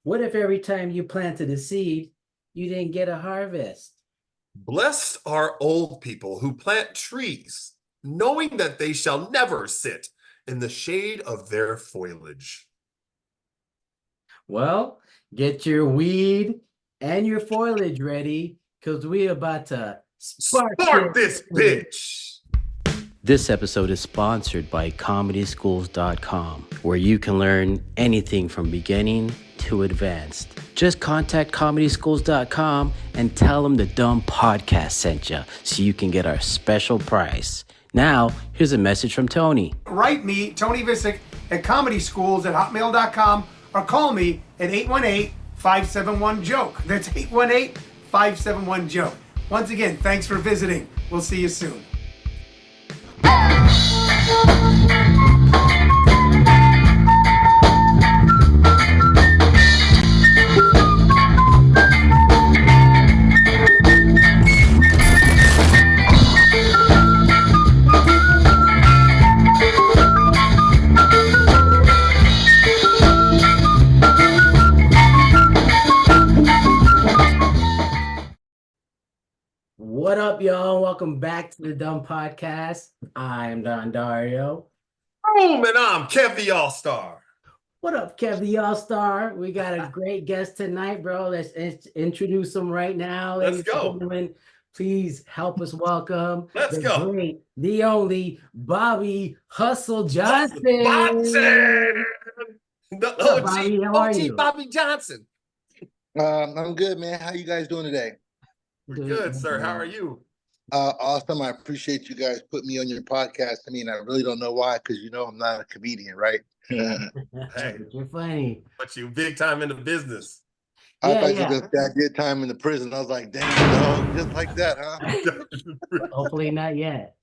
What if every time you planted a seed, you didn't get a harvest? Blessed are old people who plant trees, knowing that they shall never sit in the shade of their foliage. Well, get your weed and your foliage ready, because we're about to spark this bitch! This episode is sponsored by ComedySchools.com, where you can learn anything from beginning to advanced. Just contact ComedySchools.com and tell them the DUM Podcast sent you so you can get our special price. Now, here's a message from Tony. Write me, Tony Visick, at comedyschools@hotmail.com or call me at 818-571-JOKE. That's 818-571-JOKE. Once again, thanks for visiting. We'll see you soon. What up, y'all? Welcome back to the DUM Podcast. I'm Don Dario. Boom, and I'm Kev The Allstar. What up, Kev The Allstar? We got a great guest tonight, bro. Let's introduce him right now. Let's go. Gentlemen, please help us welcome Let's go. Great, the only Bobby Hustle Johnson. The What up, OG, Bobby? How are you? Bobby Johnson. I'm good, man. How you guys doing today? We're good, sir. How are you? Awesome. I appreciate you guys putting me on your podcast. I mean, I really don't know why, because I'm not a comedian, right? Hey, you're funny. but you big time in the business. I thought you were I did time in the prison. I was like, dang, dog, just like that, huh? Hopefully not yet.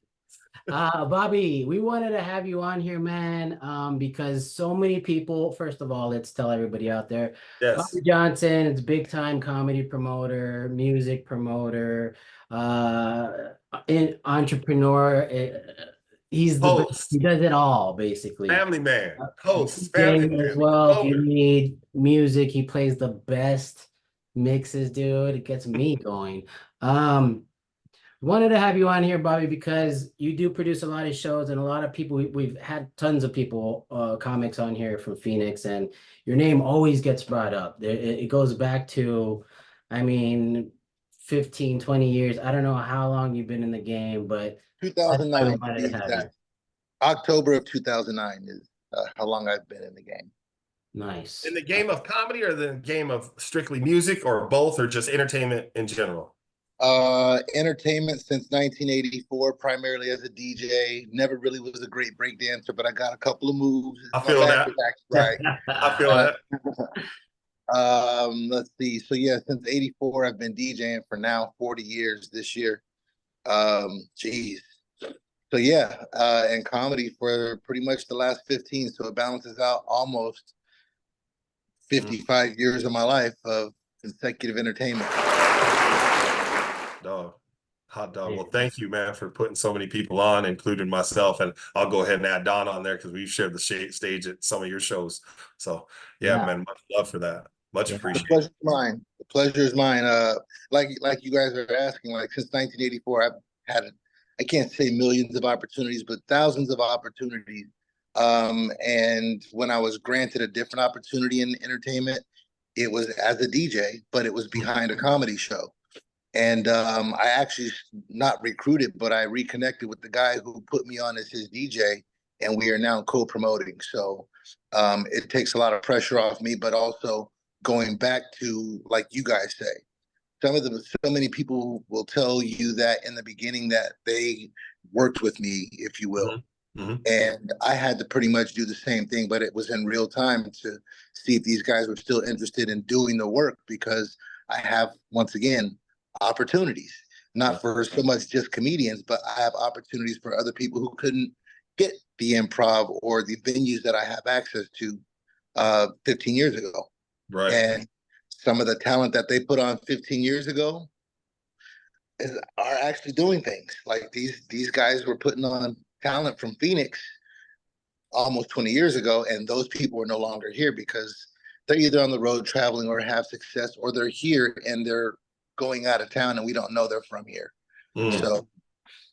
Bobby, we wanted to have you on here, man, because so many people, first of all, let's tell everybody out there, Yes. Bobby Johnson is big time comedy promoter, music promoter, entrepreneur. He's the Host. he does it all, basically. Family man, host, Family family as man. well. If you need music, he plays the best mixes, dude. It gets me going. Wanted to have you on here, Bobby, because you do produce a lot of shows, and a lot of people, we've had tons of people, comics on here from Phoenix, and your name always gets brought up. It goes back to, 15, 20 years. I don't know how long you've been in the game, but 2009, to be exact. October of 2009 is how long I've been in the game. Nice. In the game of comedy, or the game of strictly music, or both, or just entertainment in general? Entertainment since 1984, primarily as a DJ. Never really was a great break dancer, but I got a couple of moves. I feel that. Right. I feel that. Let's see. So yeah, since 84, I've been DJing for now 40 years this year. Geez. So yeah, and comedy for pretty much the last 15. So it balances out almost 55 years of my life of consecutive entertainment. Dog. Hot dog. Well, thank you, man, for putting so many people on, including myself. And I'll go ahead and add Don on there because we've shared the stage at some of your shows. So yeah, man, much love for that. Much appreciated. The pleasure's mine. The pleasure is mine. Like you guys are asking, like since 1984, I've had, I can't say millions of opportunities, but thousands of opportunities. And when I was granted a different opportunity in entertainment, it was as a DJ, but it was behind a comedy show. And I actually not recruited, but I reconnected with the guy who put me on as his DJ, and we are now co-promoting. So it takes a lot of pressure off me, but also going back to, like you guys say, so many people will tell you that in the beginning that they worked with me, if you will. Mm-hmm. And I had to pretty much do the same thing, but it was in real time to see if these guys were still interested in doing the work, because I have, once again, opportunities, not for so much just comedians, but I have opportunities for other people who couldn't get the improv or the venues that I have access to 15 years ago. Right. And some of the talent that they put on 15 years ago are actually doing things. Like these guys were putting on talent from Phoenix almost 20 years ago, and those people are no longer here because they're either on the road traveling or have success, or they're here and they're going out of town and we don't know they're from here. So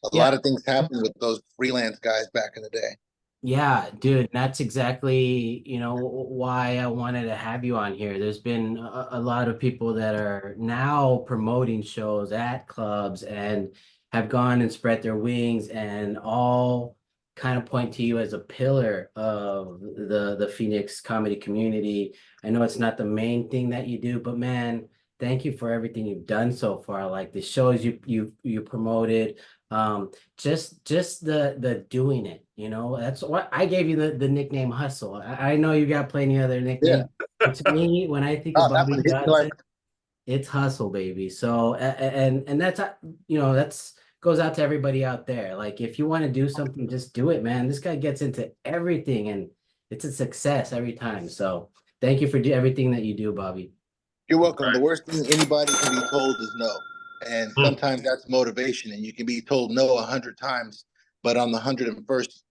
a lot of things happened with those freelance guys back in the day. Yeah, dude, that's exactly, why I wanted to have you on here. There's been a lot of people that are now promoting shows at clubs and have gone and spread their wings and all kind of point to you as a pillar of the Phoenix comedy community. I know it's not the main thing that you do, but man, thank you for everything you've done so far. Like the shows you promoted, just the doing it, that's what I gave you the nickname Hustle. I know you got plenty other Yeah. nicknames, but to me, when I think of That Bobby one hit me Johnson, like, it's Hustle, baby. So and that's goes out to everybody out there. Like if you want to do something, just do it, man. This guy gets into everything and it's a success every time. So thank you for everything that you do, Bobby. you're welcome. The worst thing anybody can be told is no. And sometimes that's motivation, and you can be told no 100 times, but on the 101st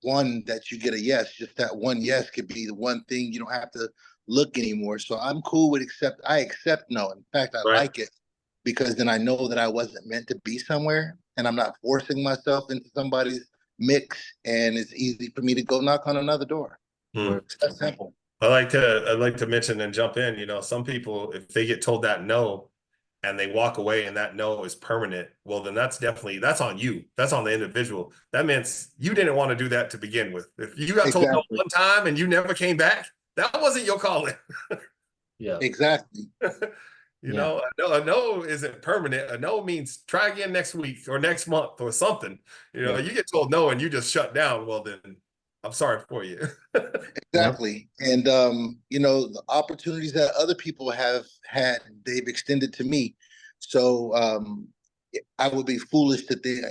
one that you get a yes, just that one yes could be the one thing. You don't have to look anymore. So I'm cool with I accept no. In fact, I like it, because then I know that I wasn't meant to be somewhere and I'm not forcing myself into somebody's mix, and it's easy for me to go knock on another door. It's that simple. I'd like to mention and jump in, some people, if they get told that no and they walk away and that no is permanent, well, then that's on you. That's on the individual. That means you didn't want to do that to begin with. If you got told no one time and you never came back, that wasn't your calling. Yeah, exactly. A no isn't permanent. A no means try again next week or next month or something. You get told no and you just shut down. Well, then I'm sorry for you. Exactly. And the opportunities that other people have had, they've extended to me. So I would be foolish to think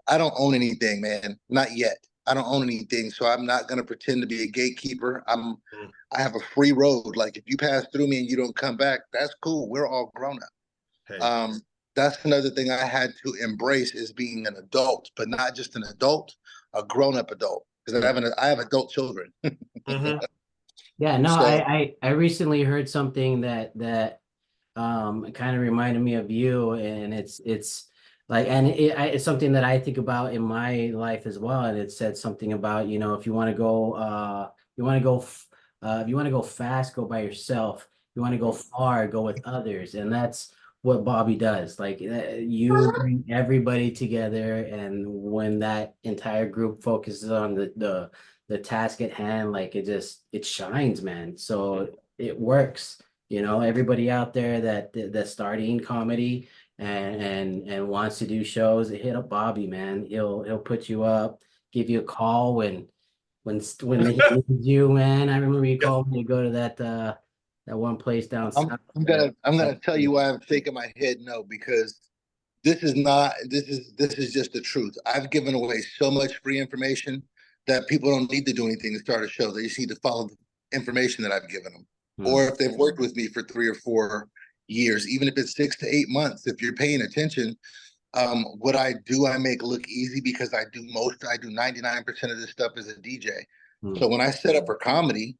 I don't own anything, man. Not yet. I don't own anything. So I'm not gonna pretend to be a gatekeeper. I have a free road. Like if you pass through me and you don't come back, that's cool. We're all grown up. Hey. That's another thing I had to embrace, is being an adult, but not just an adult, a grown-up adult. Because I have adult children. Yeah, no, So, I recently heard something that kind of reminded me of you, and it's like, and it's something that I think about in my life as well. And it said something about, if you want to go, if you want to go fast, go by yourself. If you want to go far, go with others, and that's what Bobby does. Like you bring everybody together, and when that entire group focuses on the task at hand, like it shines, man. So it works. Everybody out there that's starting comedy and wants to do shows, hit up Bobby, man. He'll put you up, give you a call when he needs you, man. I remember you called me to go to that one place down south. I'm gonna tell you why I'm shaking my head no, because this is just the truth. I've given away so much free information that people don't need to do anything to start a show. They just need to follow the information that I've given them. Or if they've worked with me for 3 or 4 years, even if it's 6 to 8 months, if you're paying attention, what I do, I make look easy, because I do 99% of this stuff as a DJ. So when I set up for comedy,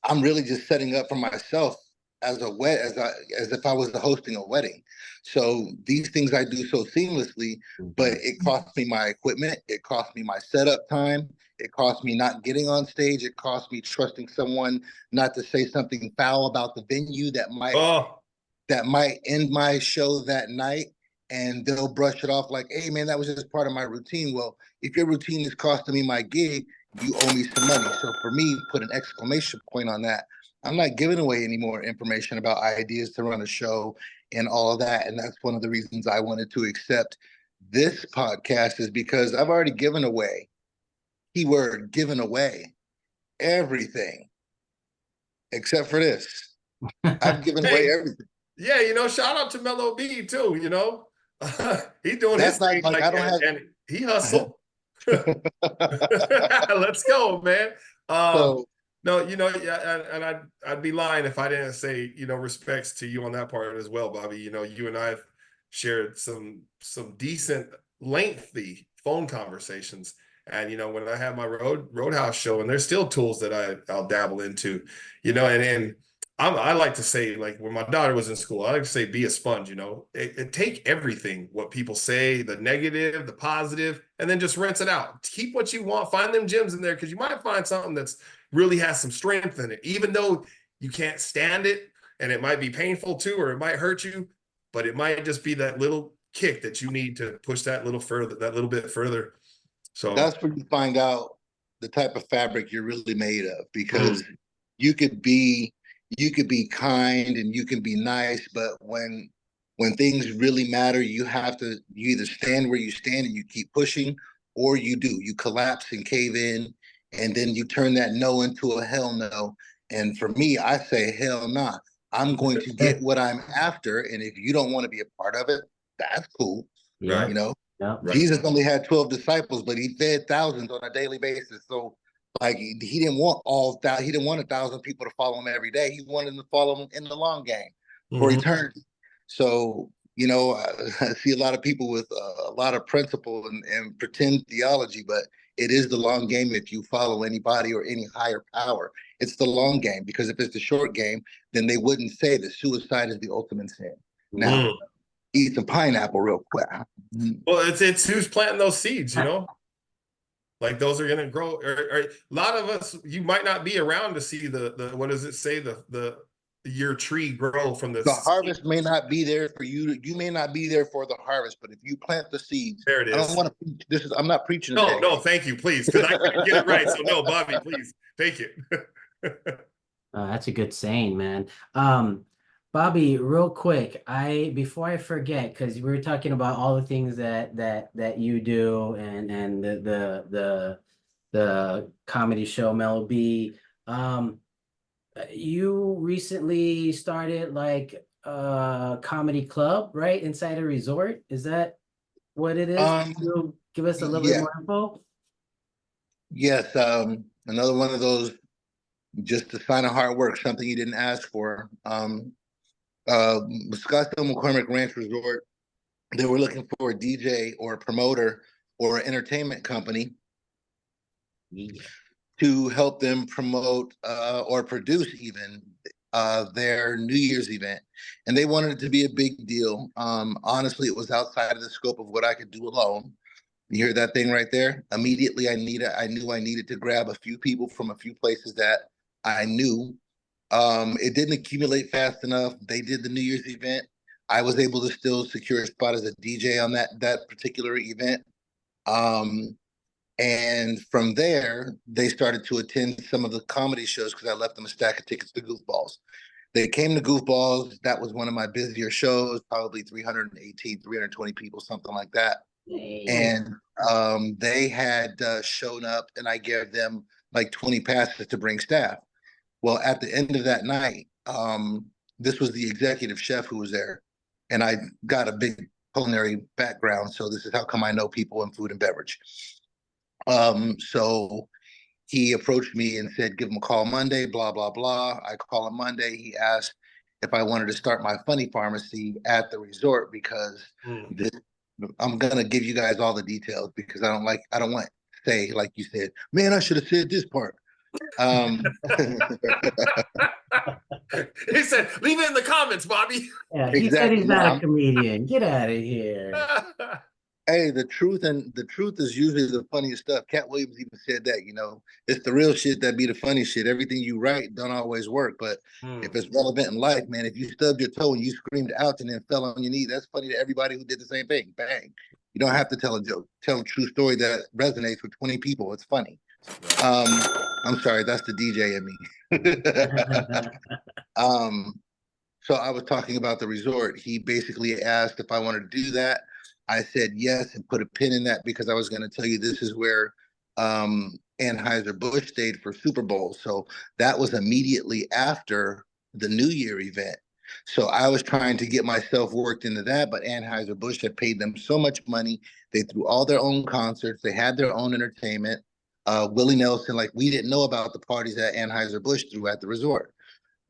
I'm really just setting up for myself as if I was hosting a wedding. So these things I do so seamlessly, but it costs me my equipment, it costs me my setup time, it costs me not getting on stage, it costs me trusting someone not to say something foul about the venue that might end my show that night, and they'll brush it off like, hey man, that was just part of my routine. Well, if your routine is costing me my gig, you owe me some money. So for me, put an exclamation point on that. I'm not giving away any more information about ideas to run a show and all of that. And that's one of the reasons I wanted to accept this podcast, is because I've already given away, keyword given away, everything except for this. I've given away everything. Yeah, shout out to Mellow B too, he doing his thing, like, and he hustled. Let's go, man. No, and I'd be lying if I didn't say, respects to you on that part as well, Bobby. You and I've shared some decent, lengthy phone conversations, And when I have my roadhouse show, and there's still tools that I'll dabble into, and I like to say, like when my daughter was in school, I like to say, be a sponge, take everything, what people say, the negative, the positive, and then just rinse it out. Keep what you want, find them gems in there, because you might find something that's really has some strength in it, even though you can't stand it, and it might be painful too, or it might hurt you, but it might just be that little kick that you need to push that little bit further. So that's where you find out the type of fabric you're really made of, because you could be kind and you can be nice, but when things really matter, you either stand where you stand and you keep pushing, or you collapse and cave in, and then you turn that no into a hell no. And for me, I say hell nah. I'm going to get what I'm after, and if you don't want to be a part of it, that's cool. Yeah. Yeah. Jesus only had 12 disciples, but he fed thousands on a daily basis. So like he didn't want he didn't want 1,000 people to follow him every day. He wanted them to follow him in the long game for eternity. So, I see a lot of people with a lot of principle and pretend theology, but it is the long game. If you follow anybody or any higher power, it's the long game, because if it's the short game, then they wouldn't say that suicide is the ultimate sin. Now, eat some pineapple real quick. Well, it's who's planting those seeds, like those are going to grow. Or a lot of us, you might not be around to see the what does it say, your tree grow from the harvest may not be there for you. You may not be there for the harvest, but if you plant the seeds, there it is. I don't want to preach. I'm not preaching. No, thank you, please, because I couldn't get it right. So no, Bobby, please take it. That's a good saying, man. Bobby, real quick, before I forget, because we were talking about all the things that you do and the comedy show Mellow B. You recently started like a comedy club, right, inside a resort. Is that what it is? Can you give us a little bit more info? Yes, another one of those, just a sign of hard work, something you didn't ask for. Scottsdale McCormick Ranch Resort, they were looking for a DJ or a promoter or an entertainment company to help them promote or produce even their New Year's event. And they wanted it to be a big deal. Honestly, it was outside of the scope of what I could do alone. You hear that thing right there? Immediately, I knew I needed to grab a few people from a few places that I knew. It didn't accumulate fast enough. They did the New Year's event. I was able to still secure a spot as a DJ on that particular event. And from there, they started to attend some of the comedy shows because I left them a stack of tickets to Goofballs. They came to Goofballs. That was one of my busier shows, probably 318, 320 people, something like that. And they had shown up, and I gave them like 20 passes to bring staff. Well, at the end of that night, this was the executive chef who was there, and I got a big culinary background, so this is how come I know people in food and beverage. So he approached me and said, give him a call Monday, blah, blah, blah. I call him Monday. He asked if I wanted to start my funny pharmacy at the resort, because I'm going to give you guys all the details, because I don't want to say, like you said, man, I should have said this part. He said, leave it in the comments, Bobby. Yeah, he said he's not a comedian. Get out of here. Hey, the truth is usually the funniest stuff. Cat Williams even said that, it's the real shit that be the funny shit. Everything you write don't always work, but if it's relevant in life, man, if you stubbed your toe and you screamed out and then fell on your knee, that's funny to everybody who did the same thing. Bang. You don't have to tell a joke. Tell a true story that resonates with 20 people. It's funny. I'm sorry, that's the DJ in me. So I was talking about the resort. He basically asked if I wanted to do that. I said yes, and put a pin in that, because I was going to tell you this is where Anheuser-Busch stayed for Super Bowl. So that was immediately after the New Year event. So I was trying to get myself worked into that, but Anheuser-Busch had paid them so much money. They threw all their own concerts. They had their own entertainment. Willie Nelson, like, we didn't know about the parties that Anheuser-Busch threw at the resort.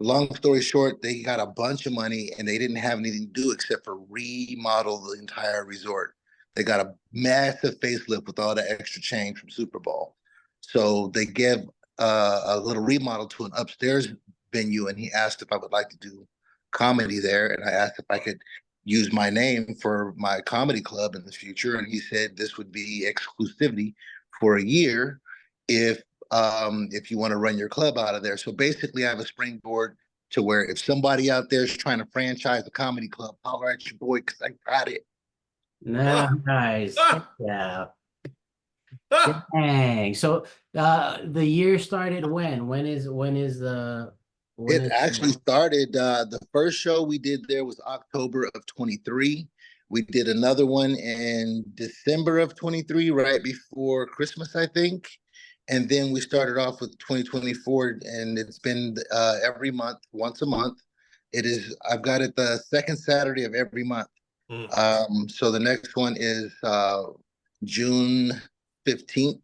Long story short, they got a bunch of money and they didn't have anything to do except for remodel the entire resort. They got a massive facelift with all the extra change from Super Bowl. So they gave a little remodel to an upstairs venue, and he asked if I would like to do comedy there, and I asked if I could use my name for my comedy club in the future, and he said this would be exclusivity for a year if you want to run your club out of there. So basically, I have a springboard to where if somebody out there is trying to franchise a comedy club, holler at your boy because I got it. Nice. Yeah. Dang. So the year started when? When It is actually started, the first show we did there was October of 23. We did another one in December of 23, right before Christmas, I think. And then we started off with 2024, and it's been every month, once a month. I've got it the second Saturday of every month. So the next one is June 15th,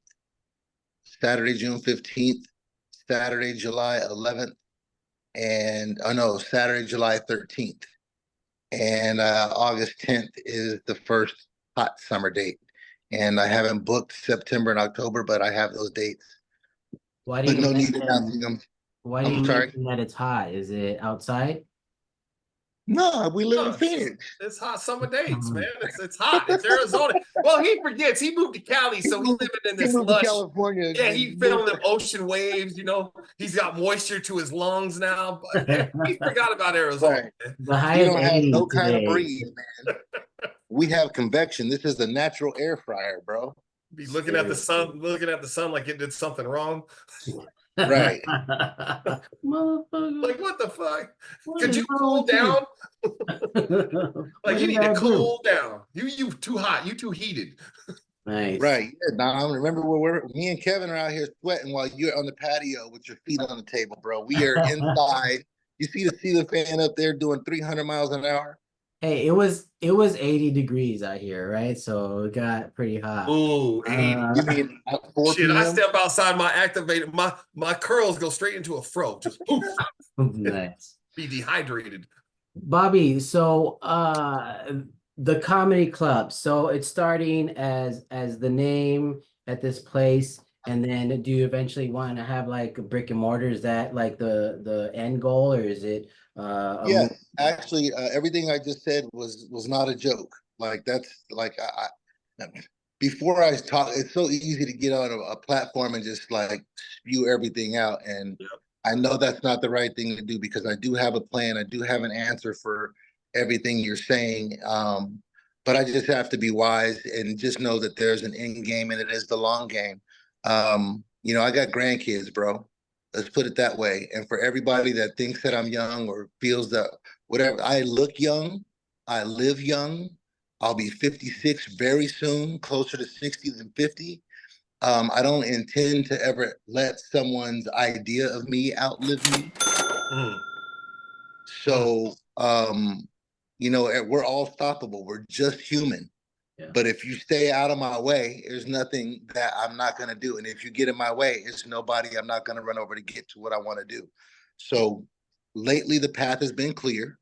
Saturday, June 15th, Saturday, July 11th, and oh no, Saturday, July 13th. And August 10th is the first hot summer date. And I haven't booked September and October, but I have those dates. why do But you no need to announce them. why do you I'm sorry. mention that it's hot? Is it outside? No, we live in No, Phoenix. It's hot summer dates, man. It's hot. It's Arizona. Well, he forgets he moved to Cali, so he's living in He this moved to lush. California. Yeah, he feeling them ocean waves. You know, he's got moisture to his lungs now. But he forgot about Arizona. Right. Man. The high You is don't have 80 no kind of today. breeze, man. We have convection. This is a natural air fryer, bro. Be looking at the sun, like it did something wrong. Right. Motherfucker. Like, what the fuck? What Could is you wrong cool with you? down? What Like, you did need to I do? cool down. You too hot. You too heated. Nice. Right. Yeah, Dom, remember me and Kevin are out here sweating while you're on the patio with your feet on the table, bro. We are inside. You see the fan up there doing 300 miles an hour? Hey, it was 80 degrees out here, right? So it got pretty hot. Ooh, 80. You mean at 4 Shit, I p.m.? step outside my activated, my curls go straight into a fro. Just poof. Nice. Be dehydrated. Bobby, so the comedy club. So it's starting as the name at this place, and then do you eventually want to have like a brick and mortar? Is that like the end goal, or is it Yes, actually, everything I just said was not a joke. Like that's like before I talk, it's so easy to get on a platform and just like spew everything out. And Yep. I know that's not the right thing to do because I do have a plan. I do have an answer for everything you're saying. But I just have to be wise and just know that there's an end game and it is the long game. I got grandkids, bro. Let's put it that way. And for everybody that thinks that I'm young or feels that whatever, I look young, I live young. I'll be 56 very soon, closer to 60 than 50. I don't intend to ever let someone's idea of me outlive me. So, we're all stoppable. We're just human. Yeah. But if you stay out of my way, there's nothing that I'm not going to do. And if you get in my way, it's nobody I'm not going to run over to get to what I want to do. So lately, the path has been clear.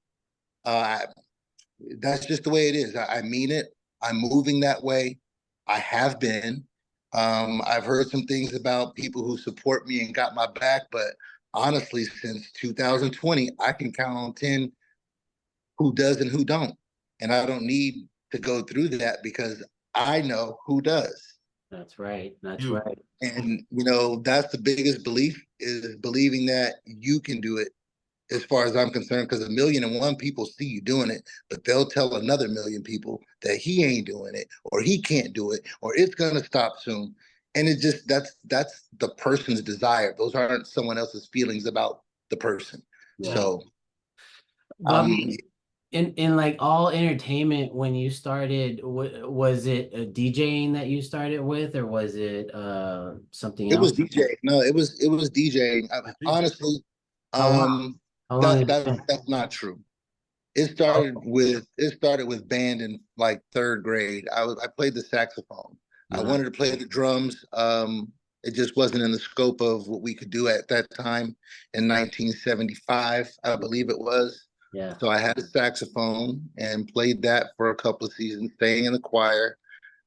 That's just the way it is. I mean it. I'm moving that way. I have been. I've heard some things about people who support me and got my back, but honestly, since 2020, I can count on 10 who does and who don't. And I don't need to go through that because I know who does. That's right. That's You. right. And that's the biggest belief is believing that you can do it as far as I'm concerned, because 1,000,001 people see you doing it, but they'll tell another 1,000,000 people that he ain't doing it or he can't do it or it's gonna stop soon. And it just that's the person's desire. Those aren't someone else's feelings about the person. Yeah. So Bobby, in like all entertainment, when you started, was it DJing that you started with, or was it something it else? was DJ. No, it was DJing. Honestly, How long has it been? that's not true. It started with band in like third grade. I played the saxophone. I wanted to play the drums. It just wasn't in the scope of what we could do at that time in 1975, I believe it was. Yeah. So I had a saxophone and played that for a couple of seasons, staying in the choir.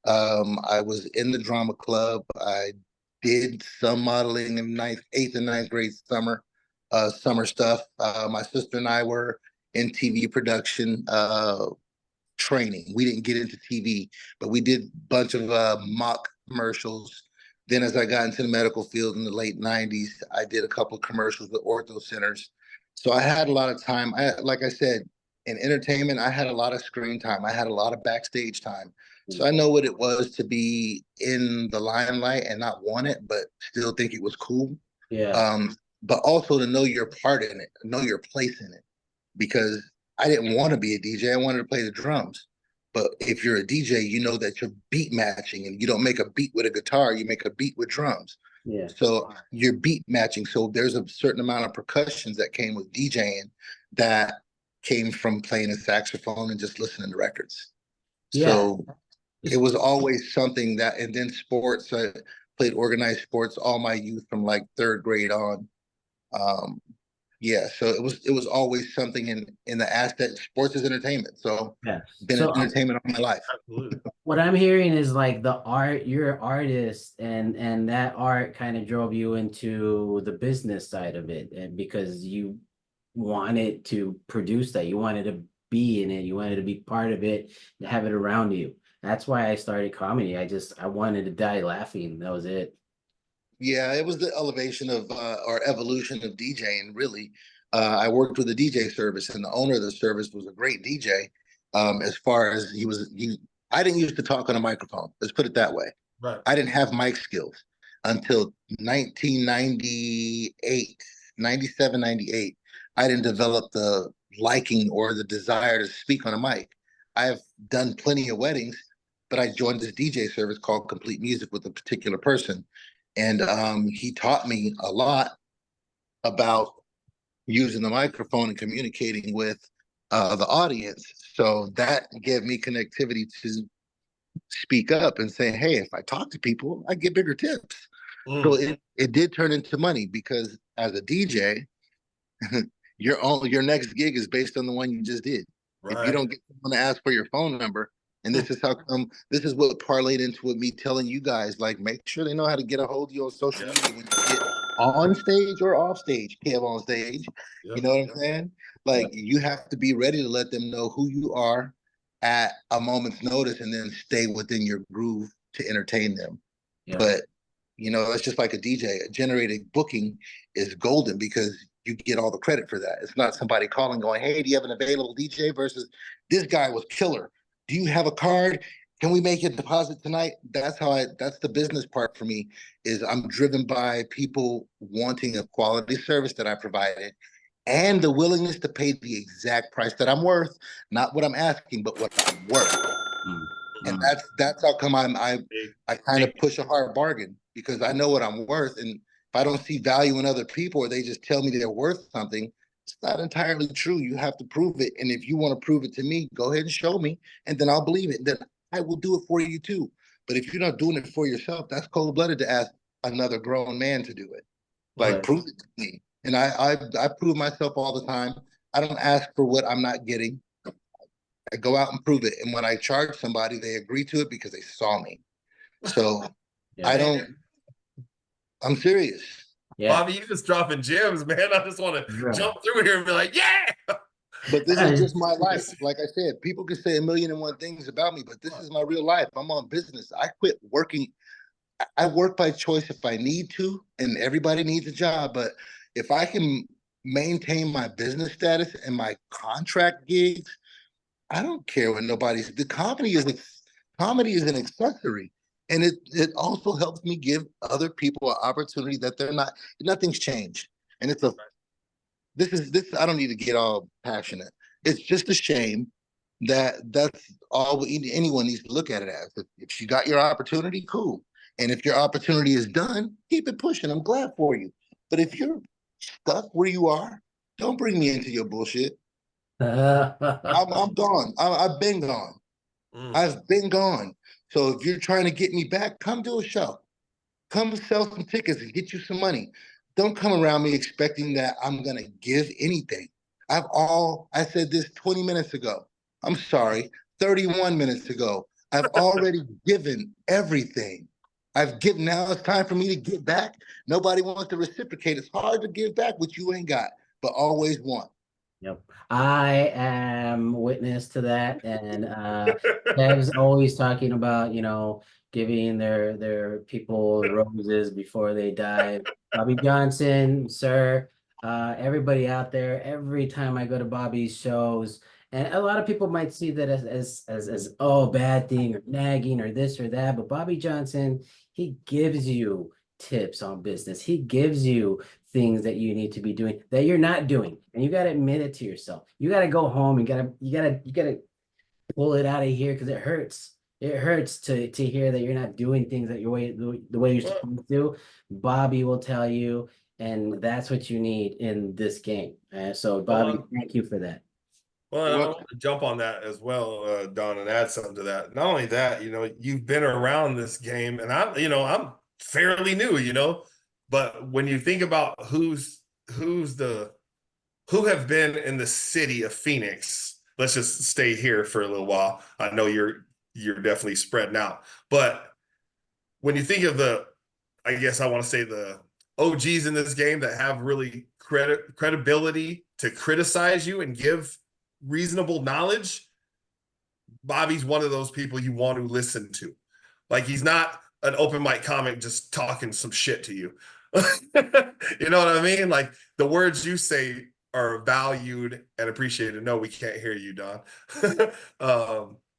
I was in the drama club. I did some modeling in eighth and ninth grade summer stuff. My sister and I were in TV production training. We didn't get into TV, but we did a bunch of mock commercials. Then as I got into the medical field in the late 90s, I did a couple of commercials with ortho centers. So I had a lot of time. Like I said, in entertainment, I had a lot of screen time. I had a lot of backstage time. So I know what it was to be in the limelight and not want it, but still think it was cool. Yeah. But also to know your part in it, know your place in it. Because I didn't want to be a DJ. I wanted to play the drums. But if you're a DJ, you know that you're beat matching and you don't make a beat with a guitar, you make a beat with drums. Yeah. So you're beat matching. So there's a certain amount of percussions that came with DJing that came from playing a saxophone and just listening to records. Yeah. So it was always something that, and then sports, I played organized sports all my youth from like third grade on. Yeah, so it was always something in the aspect. Sports is entertainment, so Yeah. been So in entertainment all my life. Absolutely. what I'm hearing is like the art, you're an artist, and that art kind of drove you into the business side of it, and because you wanted to produce that, you wanted to be in it, you wanted to be part of it, and have it around you. That's why I started comedy. I wanted to die laughing. That was it. Yeah, it was the elevation of or evolution of DJing. Really, I worked with a DJ service, and the owner of the service was a great DJ. As far as I didn't used to talk on a microphone. Let's put it that way. Right. I didn't have mic skills until 1998, 97, 98. I didn't develop the liking or the desire to speak on a mic. I've done plenty of weddings, but I joined this DJ service called Complete Music with a particular person. And he taught me a lot about using the microphone and communicating with the audience. So that gave me connectivity to speak up and say, hey, if I talk to people, I get bigger tips. So it did turn into money because as a DJ, your next gig is based on the one you just did. Right. If you don't get someone to ask for your phone number, and this is how come, this is what parlayed into with me telling you guys, like, make sure they know how to get a hold of you on social media when you get on stage or off stage, Kev on stage. You know what I'm saying? Like, you have to be ready to let them know who you are at a moment's notice and then stay within your groove to entertain them. But, you know, that's just like a DJ. A generated booking is golden because you get all the credit for that. It's not somebody calling going, hey, do you have an available DJ versus this guy was killer. Do you have a card? Can we make a deposit tonight? That's the business part for me is I'm driven by people wanting a quality service that I provided and the willingness to pay the exact price that I'm worth, not what I'm asking, but what I'm worth. And that's how come I kind of push a hard bargain because I know what I'm worth. And if I don't see value in other people or they just tell me they're worth something, it's not entirely true. You have to prove it. And if you want to prove it to me, go ahead and show me, and then I'll believe it. Then I will do it for you too. But if you're not doing it for yourself, that's cold-blooded to ask another grown man to do it. Like, prove it to me. And I prove myself all the time. I don't ask for what I'm not getting. I go out and prove it. And when I charge somebody, they agree to it because they saw me. So I'm serious. Yeah. Bobby, you just dropping gems, man. I just want to jump through here and be like, yeah. But this is just my life. Like I said, people can say 1,000,001 things about me, but this is my real life. I'm on business. I quit working. I work by choice if I need to, and everybody needs a job. But if I can maintain my business status and my contract gigs, I don't care what nobody's. The comedy is an accessory. And it also helps me give other people an opportunity that they're not, nothing's changed. And this, I don't need to get all passionate. It's just a shame that's all anyone needs to look at it as. If you got your opportunity, cool. And if your opportunity is done, keep it pushing. I'm glad for you. But if you're stuck where you are, don't bring me into your bullshit. I'm gone. I've been gone. I've been gone. So if you're trying to get me back, come do a show. Come sell some tickets and get you some money. Don't come around me expecting that I'm going to give anything. I said this 20 minutes ago. I'm sorry, 31 minutes ago. I've already given everything. I've given, now it's time for me to give back. Nobody wants to reciprocate. It's hard to give back what you ain't got, but always want. Yep. I am witness to that. And Kev's always talking about, giving their people roses before they die. Bobby Johnson, sir, everybody out there, every time I go to Bobby's shows, and a lot of people might see that as oh, bad thing or nagging or this or that, but Bobby Johnson, he gives you tips on business. He gives you things that you need to be doing that you're not doing, and you got to admit it to yourself. You got to go home and you gotta pull it out of here, because it hurts. It hurts to hear that you're not doing things that the way you're supposed to. Bobby will tell you, and that's what you need in this game. So Bobby, thank you for that. Well, I want to jump on that as well, Don, and add something to that. Not only that, you've been around this game, and I'm fairly new, but when you think about who have been in the city of Phoenix, let's just stay here for a little while. I know you're definitely spreading out, but when you think of I guess I want to say the OGs in this game that have really credibility to criticize you and give reasonable knowledge, Bobby's one of those people you want to listen to. Like, he's not an open mic comic just talking some shit to you. You know what I mean? Like, the words you say are valued and appreciated. No, we can't hear you, Don.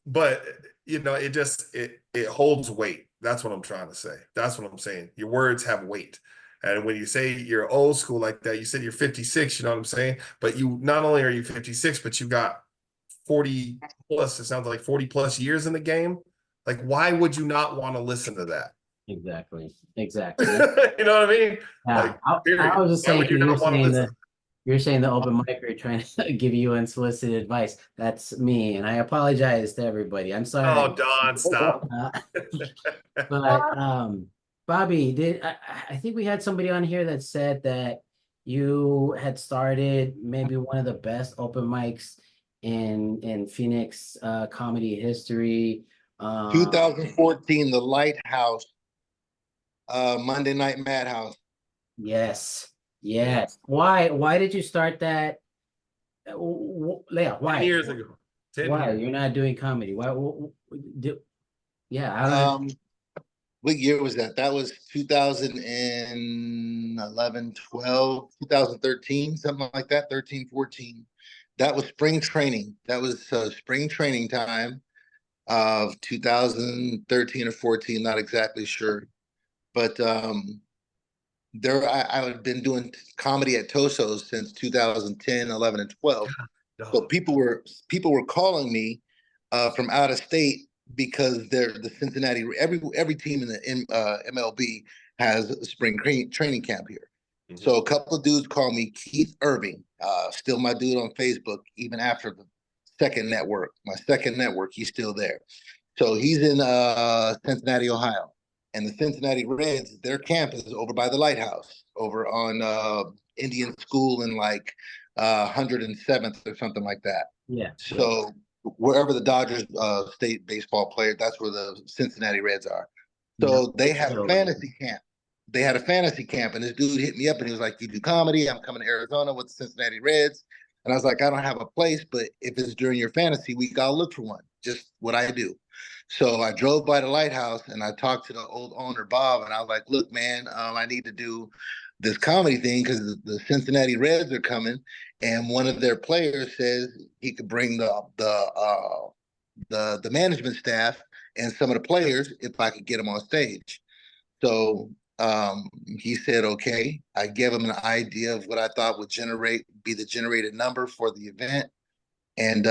But it holds weight. That's what I'm trying to say. That's what I'm saying. Your words have weight. And when you say you're old school like that, you said you're 56, you know what I'm saying? But you, not only are you 56, but you got 40 plus, it sounds like 40 plus years in the game. Like, why would you not want to listen to that? Exactly. You know what I mean? Yeah, Like, I was just why saying, would you you're not want to saying listen? you're saying the open mic are trying to give you unsolicited advice. That's me, and I apologize to everybody. I'm sorry. Oh, Don, stop. But Bobby, I think we had somebody on here that said that you had started maybe one of the best open mics in Phoenix comedy history. 2014, the Lighthouse, Monday Night Madhouse. Yes, yes. Why did you start that? Yeah, 10 why? years ago. 10 Why years. you're not doing comedy? Why? Yeah, I don't know. What year was that? That was 2011, 12, 2013, something like that, 13, 14. That was spring training. That was spring training time of 2013 or 14, not exactly sure. But I had been doing comedy at Toso's since 2010, 11, and 12. So people were calling me from out of state because they're the Cincinnati. Every team in the MLB has a spring training camp here. Mm-hmm. So a couple of dudes called me. Keith Irving, still my dude on Facebook, even after the second network. My second network, he's still there. So he's in Cincinnati, Ohio. And the Cincinnati Reds, their camp is over by the Lighthouse, over on Indian School and like 107th or something like that. Yeah. So wherever the Dodgers state baseball player, that's where the Cincinnati Reds are. So they had a fantasy camp. They had a fantasy camp, and this dude hit me up and he was like, "You do comedy? I'm coming to Arizona with the Cincinnati Reds." And I was like, "I don't have a place, but if it's during your fantasy week, I'll look for one. Just what I do." So I drove by the Lighthouse and I talked to the old owner, Bob, and I was like, "Look, man, I need to do this comedy thing because the Cincinnati Reds are coming, and one of their players says he could bring the management staff and some of the players if I could get them on stage." So he said, "Okay." I gave him an idea of what I thought would be the generated number for the event, and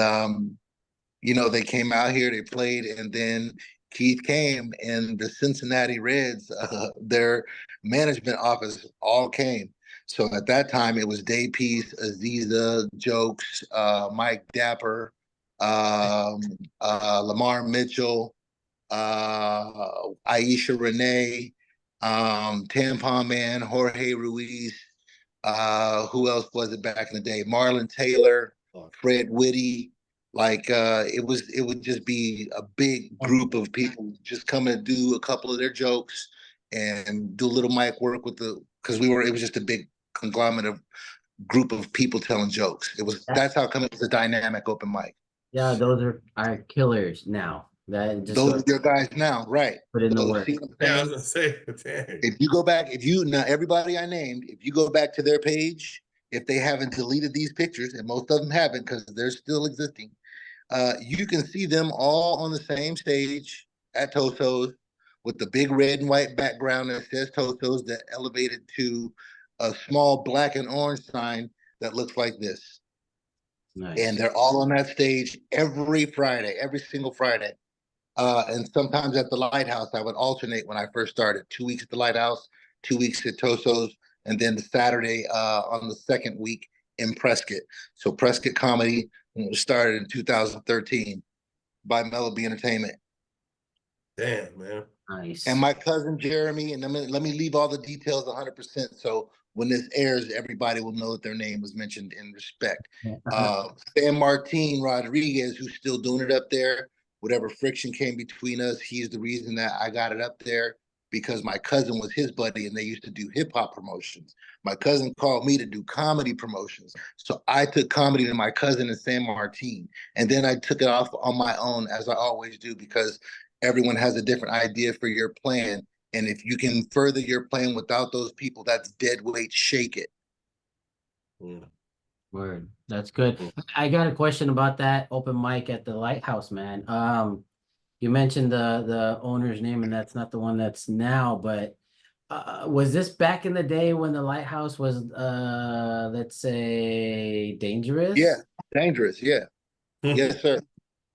they came out here, they played, and then Keith came, and the Cincinnati Reds, their management office all came. So at that time, it was Day Peace, Aziza, Jokes, Mike Dapper, Lamar Mitchell, Aisha Renee, Tampon Man, Jorge Ruiz. Who else was it back in the day? Marlon Taylor, Fred Whitty. Like it would just be a big group of people just coming to do a couple of their jokes and do a little mic work with because it was just a big conglomerate of group of people telling jokes. That's how come it was a dynamic open mic. Yeah, those are killers now. That just Those are your guys now, right? put in the So work. see what I'm Yeah, I saying? was gonna say, dang. If you go back, now everybody I named, if you go back to their page, if they haven't deleted these pictures, and most of them haven't because they're still existing, you can see them all on the same stage at Toto's with the big red and white background that says Toto's that elevated to a small black and orange sign that looks like this. Nice. And they're all on that stage every Friday, every single Friday. And sometimes at the Lighthouse, I would alternate when I first started. 2 weeks at the Lighthouse, 2 weeks at Toto's, and then the Saturday on the second week in Prescott. So Prescott Comedy started in 2013 by Melody Entertainment. Damn, man. Nice. And my cousin Jeremy, and let me leave all the details 100%. So when this airs, everybody will know that their name was mentioned in respect. San Martin Rodriguez, who's still doing it up there. Whatever friction came between us, he's the reason that I got it up there because my cousin was his buddy and they used to do hip hop promotions. My cousin called me to do comedy promotions. So I took comedy to my cousin in San Martin. And then I took it off on my own, as I always do, because everyone has a different idea for your plan. And if you can further your plan without those people, that's dead weight, shake it. Word. That's good. I got a question about that open mic at the Lighthouse, man. You mentioned the owner's name, and that's not the one that's now, but was this back in the day when the Lighthouse was let's say dangerous? Yeah, dangerous. Yeah. Yes, sir.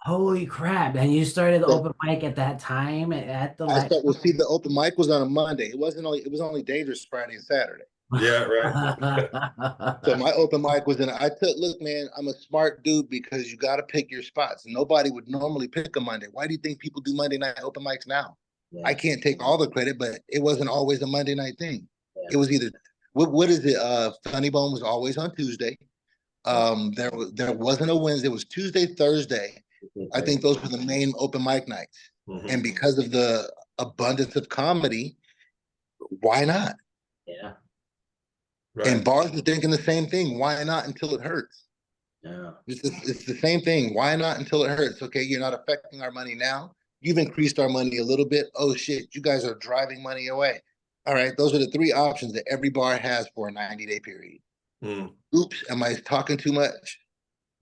Holy crap. And you started the open mic at that time at the Lighthouse? Well, see, the open mic was on a Monday. It was only dangerous Friday and Saturday. Yeah, right. So my open mic was look, man, I'm a smart dude because you got to pick your spots. Nobody would normally pick a Monday. Why do you think people do Monday night open mics now? Yeah. I can't take all the credit, but it wasn't always a Monday night thing. Yeah. It was either, what is it? Funny Bone was always on Tuesday. There wasn't a Wednesday. It was Tuesday, Thursday. I think those were the main open mic nights. Mm-hmm. And because of the abundance of comedy, why not? Yeah. Right. And bars are thinking the same thing. Why not until it hurts? Yeah. It's the same thing. Why not until it hurts? Okay, you're not affecting our money now. You've increased our money a little bit. Oh, shit, you guys are driving money away. All right, those are the three options that every bar has for a 90-day period. Oops, am I talking too much?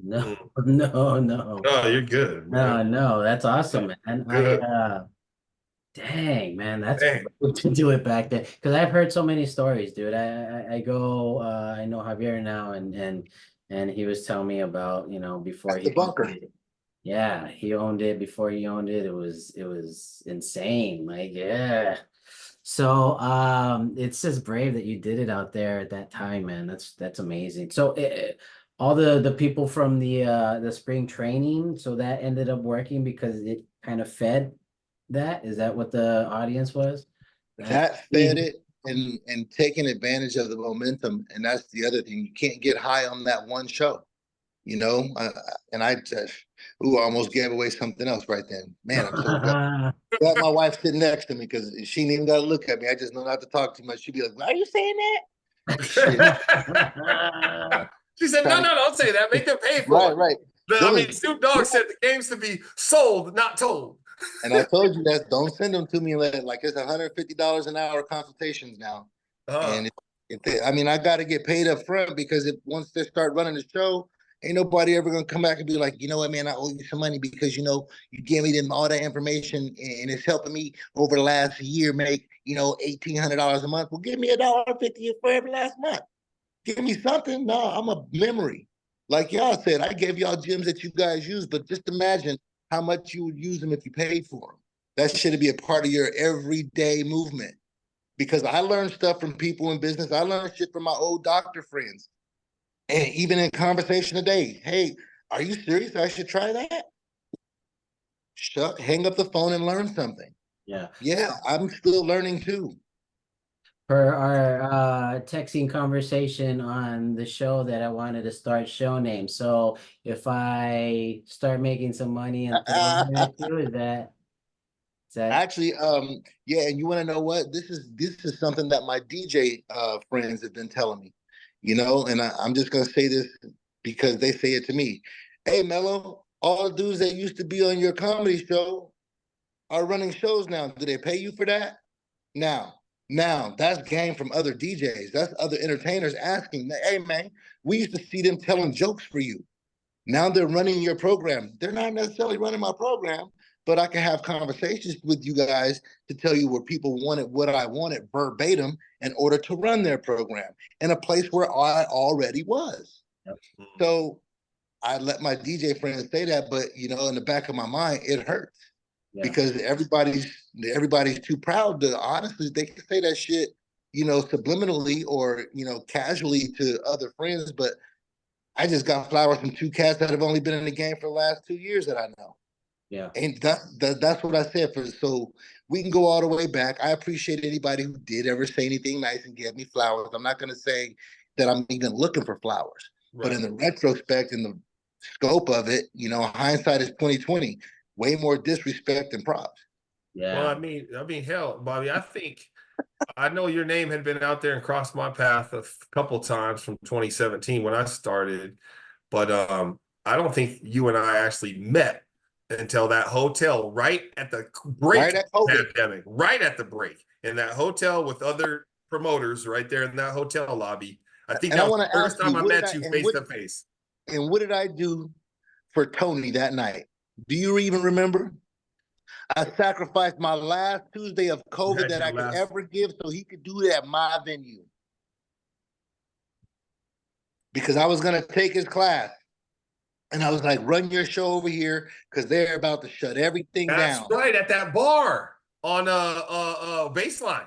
No, no. No, you're good, man. No, that's awesome, man. Dang, man, that's good to do it back then. Because I've heard so many stories, dude. I go, I know Javier now, and he was telling me about, before he the bunker. Yeah, he owned it before he owned it. It was insane. Like, yeah. So it's just brave that you did it out there at that time, man. That's amazing. So all the people from the spring training, so that ended up working because it kind of fed that. Is that what the audience was? That fed it and taking advantage of the momentum. And that's the other thing. You can't get high on that one show, and I almost gave away something else right then. Man, I'm so glad. Got my wife sitting next to me because she ain't even got to look at me. I just know not to talk too much. She'd be like, "Why are you saying that?" She said, "No, don't say that. Make them pay for it." Right. I mean, Snoop Dogg said the game's to be sold, not told. And I told you that don't send them to me like it's $150 an hour consultations now. And I got to get paid up front because once they start running the show, ain't nobody ever gonna come back and be like, you know what, man, I owe you some money because you gave me them all that information and it's helping me over the last year make $1,800 a month. Well, give me $1.50 for every last month. Give me something. No, I'm a memory. Like y'all said, I gave y'all gyms that you guys use, but just imagine how much you would use them if you paid for them. That should be a part of your everyday movement. Because I learned stuff from people in business. I learned shit from my old doctor friends. And even in conversation today, hey, are you serious? I should try that? Hang up the phone and learn something. Yeah. Yeah, I'm still learning too. per our texting conversation on the show that I wanted to start show name. So if I start making some money and throw it at you, is that Actually, yeah, and you want to know what? This is something that my DJ friends have been telling me, and I'm just gonna say this because they say it to me. Hey, Mello, all the dudes that used to be on your comedy show are running shows now. Do they pay you for that? Now, now that's game from other DJs. That's other entertainers asking, hey man, we used to see them telling jokes for you. Now they're running your program. They're not necessarily running my program, but I can have conversations with you guys to tell you where people wanted what I wanted verbatim in order to run their program in a place where I already was. Yep. So I let my DJ friends say that, but in the back of my mind, it hurts because everybody's too proud to honestly, they can say that shit, subliminally or, casually to other friends, but I just got flowers from two cats that have only been in the game for the last 2 years that I know. Yeah. And that's what I said. So we can go all the way back. I appreciate anybody who did ever say anything nice and give me flowers. I'm not going to say that I'm even looking for flowers, but in the retrospect, in the scope of it, hindsight is 2020. Way more disrespect than props. Yeah. Well, I mean, hell, Bobby, I know your name had been out there and crossed my path a couple times from 2017 when I started, but I don't think you and I actually met until that hotel right at the break pandemic, right at the break in that hotel with other promoters right there in that hotel lobby. I think that was the first time I met you face to face. And what did I do for Tony that night? Do you even remember? I sacrificed my last Tuesday of COVID that I could ever give so he could do it at my venue. Because I was going to take his class. And I was like, run your show over here because they're about to shut everything down. That's right, at that bar on Baseline.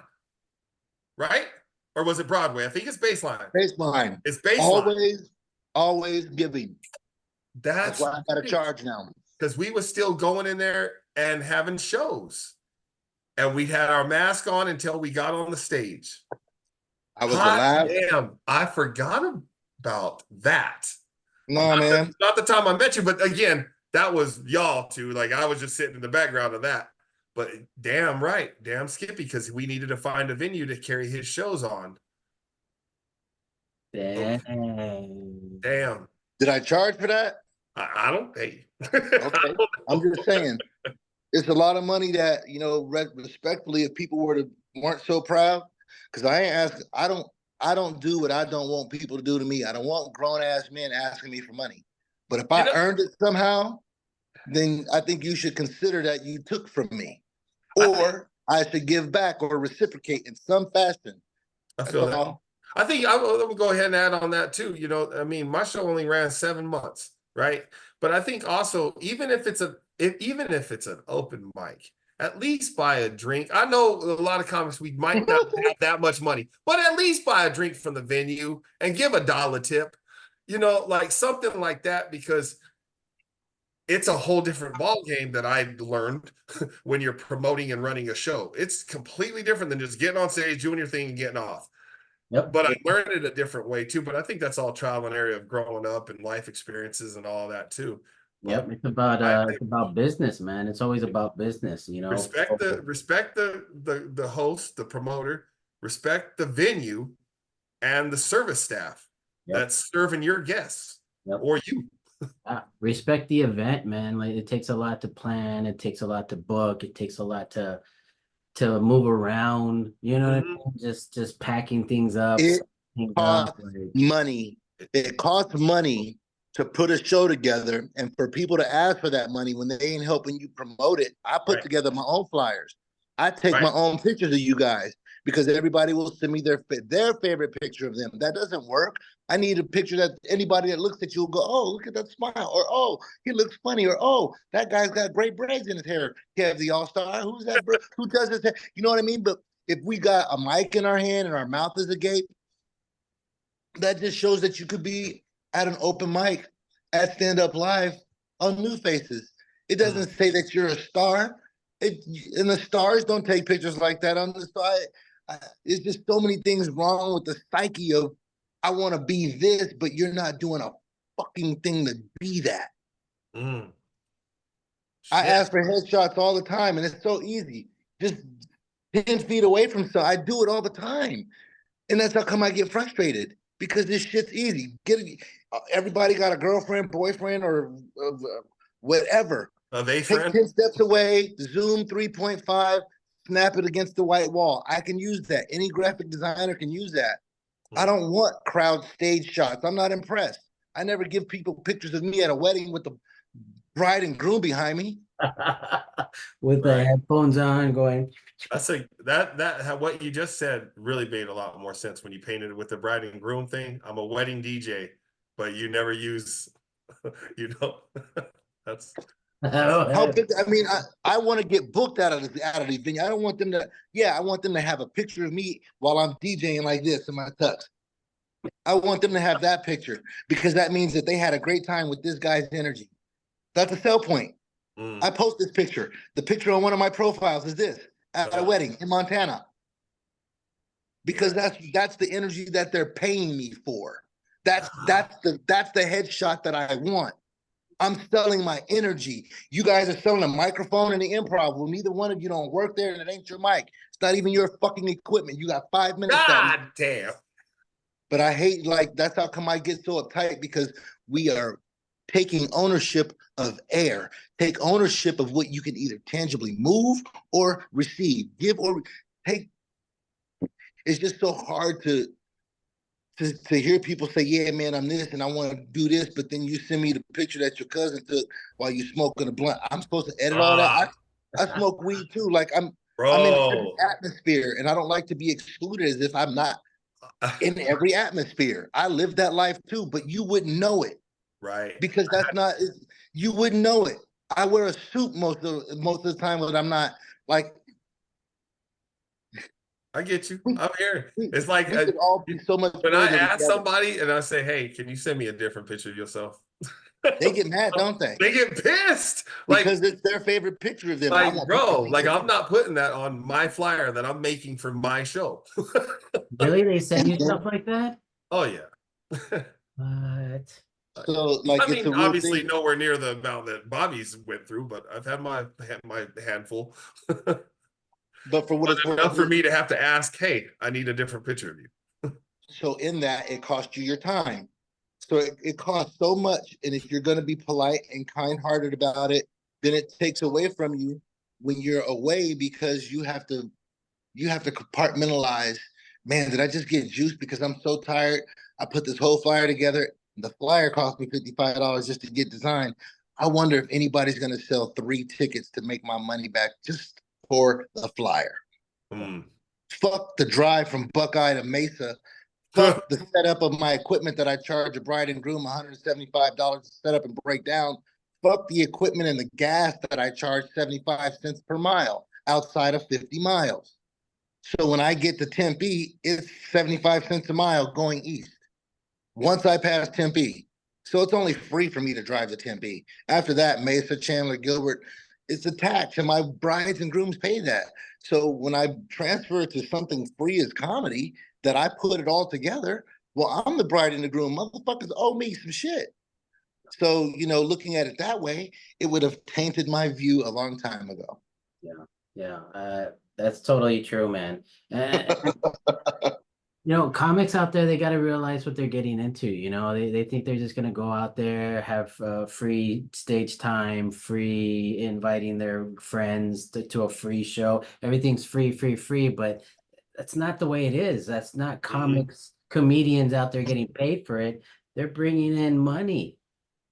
Right? Or was it Broadway? I think it's Baseline. Baseline. It's Baseline. Always giving. That's why I got to charge now. Because we were still going in there and having shows. And we had our mask on until we got on the stage. I was the last. Damn, I forgot about that. No, man. Not the time I met you, but again, that was y'all too. Like I was just sitting in the background of that. But damn right. Damn Skippy, because we needed to find a venue to carry his shows on. Damn. Damn. Did I charge for that? I don't pay. Okay. I'm just saying, it's a lot of money that, respectfully, if people weren't so proud, because I don't do what I don't want people to do to me. I don't want grown ass men asking me for money. But if I earned it somehow, then I think you should consider that you took from me. Or I should give back or reciprocate in some fashion. I feel that. I think I will go ahead and add on that too. My show only ran 7 months, right? But I think also, even if it's an open mic, at least buy a drink. I know a lot of comics, we might not have that much money, but at least buy a drink from the venue and give $1 tip, like something like that, because it's a whole different ball game that I learned when you're promoting and running a show. It's completely different than just getting on stage, doing your thing and getting off. Yep. But I learned it a different way too. But I think that's all trial and error of growing up and life experiences and all that too. Yep, it's about business, man. It's always about business, Respect the host, the promoter, respect the venue and the service staff that's serving your guests or you. Respect the event, man. Like it takes a lot to plan, it takes a lot to book, it takes a lot to move around, what I mean? Just packing things up. It costs money. It costs money to put a show together, and for people to ask for that money when they ain't helping you promote it. I put together my own flyers. I take my own pictures of you guys because everybody will send me their favorite picture of them. That doesn't work. I need a picture that anybody that looks at you will go, oh, look at that smile, or oh, he looks funny, or oh, that guy's got great braids in his hair. Kev The Allstar, who's that? Who does his hair? You know what I mean? But if we got a mic in our hand and our mouth is agape, that just shows that you could be at an open mic at Stand Up Live on New Faces. It doesn't say that you're a star. And the stars don't take pictures like that on the star. There's just so many things wrong with the psyche of, I want to be this, but you're not doing a fucking thing to be that. Mm. I Shit. ask for headshots all the time, and it's so easy. Just 10 feet away from so I do it all the time. And that's how come I get frustrated, because this shit's easy. Everybody got a girlfriend, boyfriend, or whatever. They Take friend? 10 steps away, zoom 3.5, snap it against the white wall. I can use that. Any graphic designer can use that. I don't want crowd stage shots. I'm not impressed. I never give people pictures of me at a wedding with the bride and groom behind me. With the Right. headphones on, going. That's that what you just said really made a lot more sense when you painted it with the bride and groom thing. I'm a wedding DJ, but you never use, you know, that's How big? I mean, I want to get booked out of the venue. I don't want them to. Yeah, I want them to have a picture of me while I'm DJing like this in my tux. I want them to have that picture, because that means that they had a great time with this guy's energy. That's a sell point. I post this picture. The picture on one of my profiles is this at a wedding in Montana, because that's the energy that they're paying me for. That's the headshot that I want. I'm selling my energy. You guys are selling a microphone and the improv. Well, neither one of you don't work there, and it ain't your mic. It's not even your fucking equipment. You got 5 minutes. God damn. But I hate, like, that's how come I get so uptight, because we are taking ownership of air. Take ownership of what you can either tangibly move or receive, give or take. It's just so hard to hear people say, yeah, man, I'm this and I want to do this, but then you send me the picture that your cousin took while you smoking a blunt. I'm supposed to edit all that. I smoke weed too. Like I'm in every atmosphere, and I don't like to be excluded as if I'm not in every atmosphere. I live that life too, but you wouldn't know it. Right. Because you wouldn't know it. I wear a suit most of the time, but I'm not like. I get you. I'm here. It's like we could all be so much. when I ask somebody and I say, "Hey, can you send me a different picture of yourself?" They get mad, don't they? They get pissed, because it's their favorite picture of them. Like, bro, like I'm not putting that on my flyer that I'm making for my show. Really, they send you stuff like that? Oh yeah. What? So, like, I it's mean, a real obviously thing. nowhere near the amount that Bobby's went through, but I've had my handful. But for what it's worth, enough for me to have to ask, hey, I need a different picture of you. So in that, it costs you your time. So it costs so much. And if you're going to be polite and kind-hearted about it, then it takes away from you when you're away, because you have to compartmentalize. Man, did I just get juiced because I'm so tired? I put this whole flyer together. The flyer cost me $55 just to get designed. I wonder if anybody's going to sell 3 tickets to make my money back just for the flyer. Fuck the drive from Buckeye to Mesa. Fuck the setup of my equipment that I charge a bride and groom $175 to set up and break down. Fuck the equipment and the gas that I charge 75 cents per mile outside of 50 miles. So when I get to Tempe, it's 75 cents a mile going east. Once I pass Tempe. So it's only free for me to drive to Tempe. After that, Mesa, Chandler, Gilbert, it's a tax, and my brides and grooms pay that. So when I transfer it to something free as comedy, that I put it all together, well, I'm the bride and the groom. Motherfuckers owe me some shit. So, looking at it that way, it would have tainted my view a long time ago. Yeah. That's totally true, man. Comics out there, they got to realize what they're getting into. They think they're just going to go out there, have free stage time, free inviting their friends to a free show. Everything's free, but that's not the way it is. That's not comics, comedians out there getting paid for it. They're bringing in money.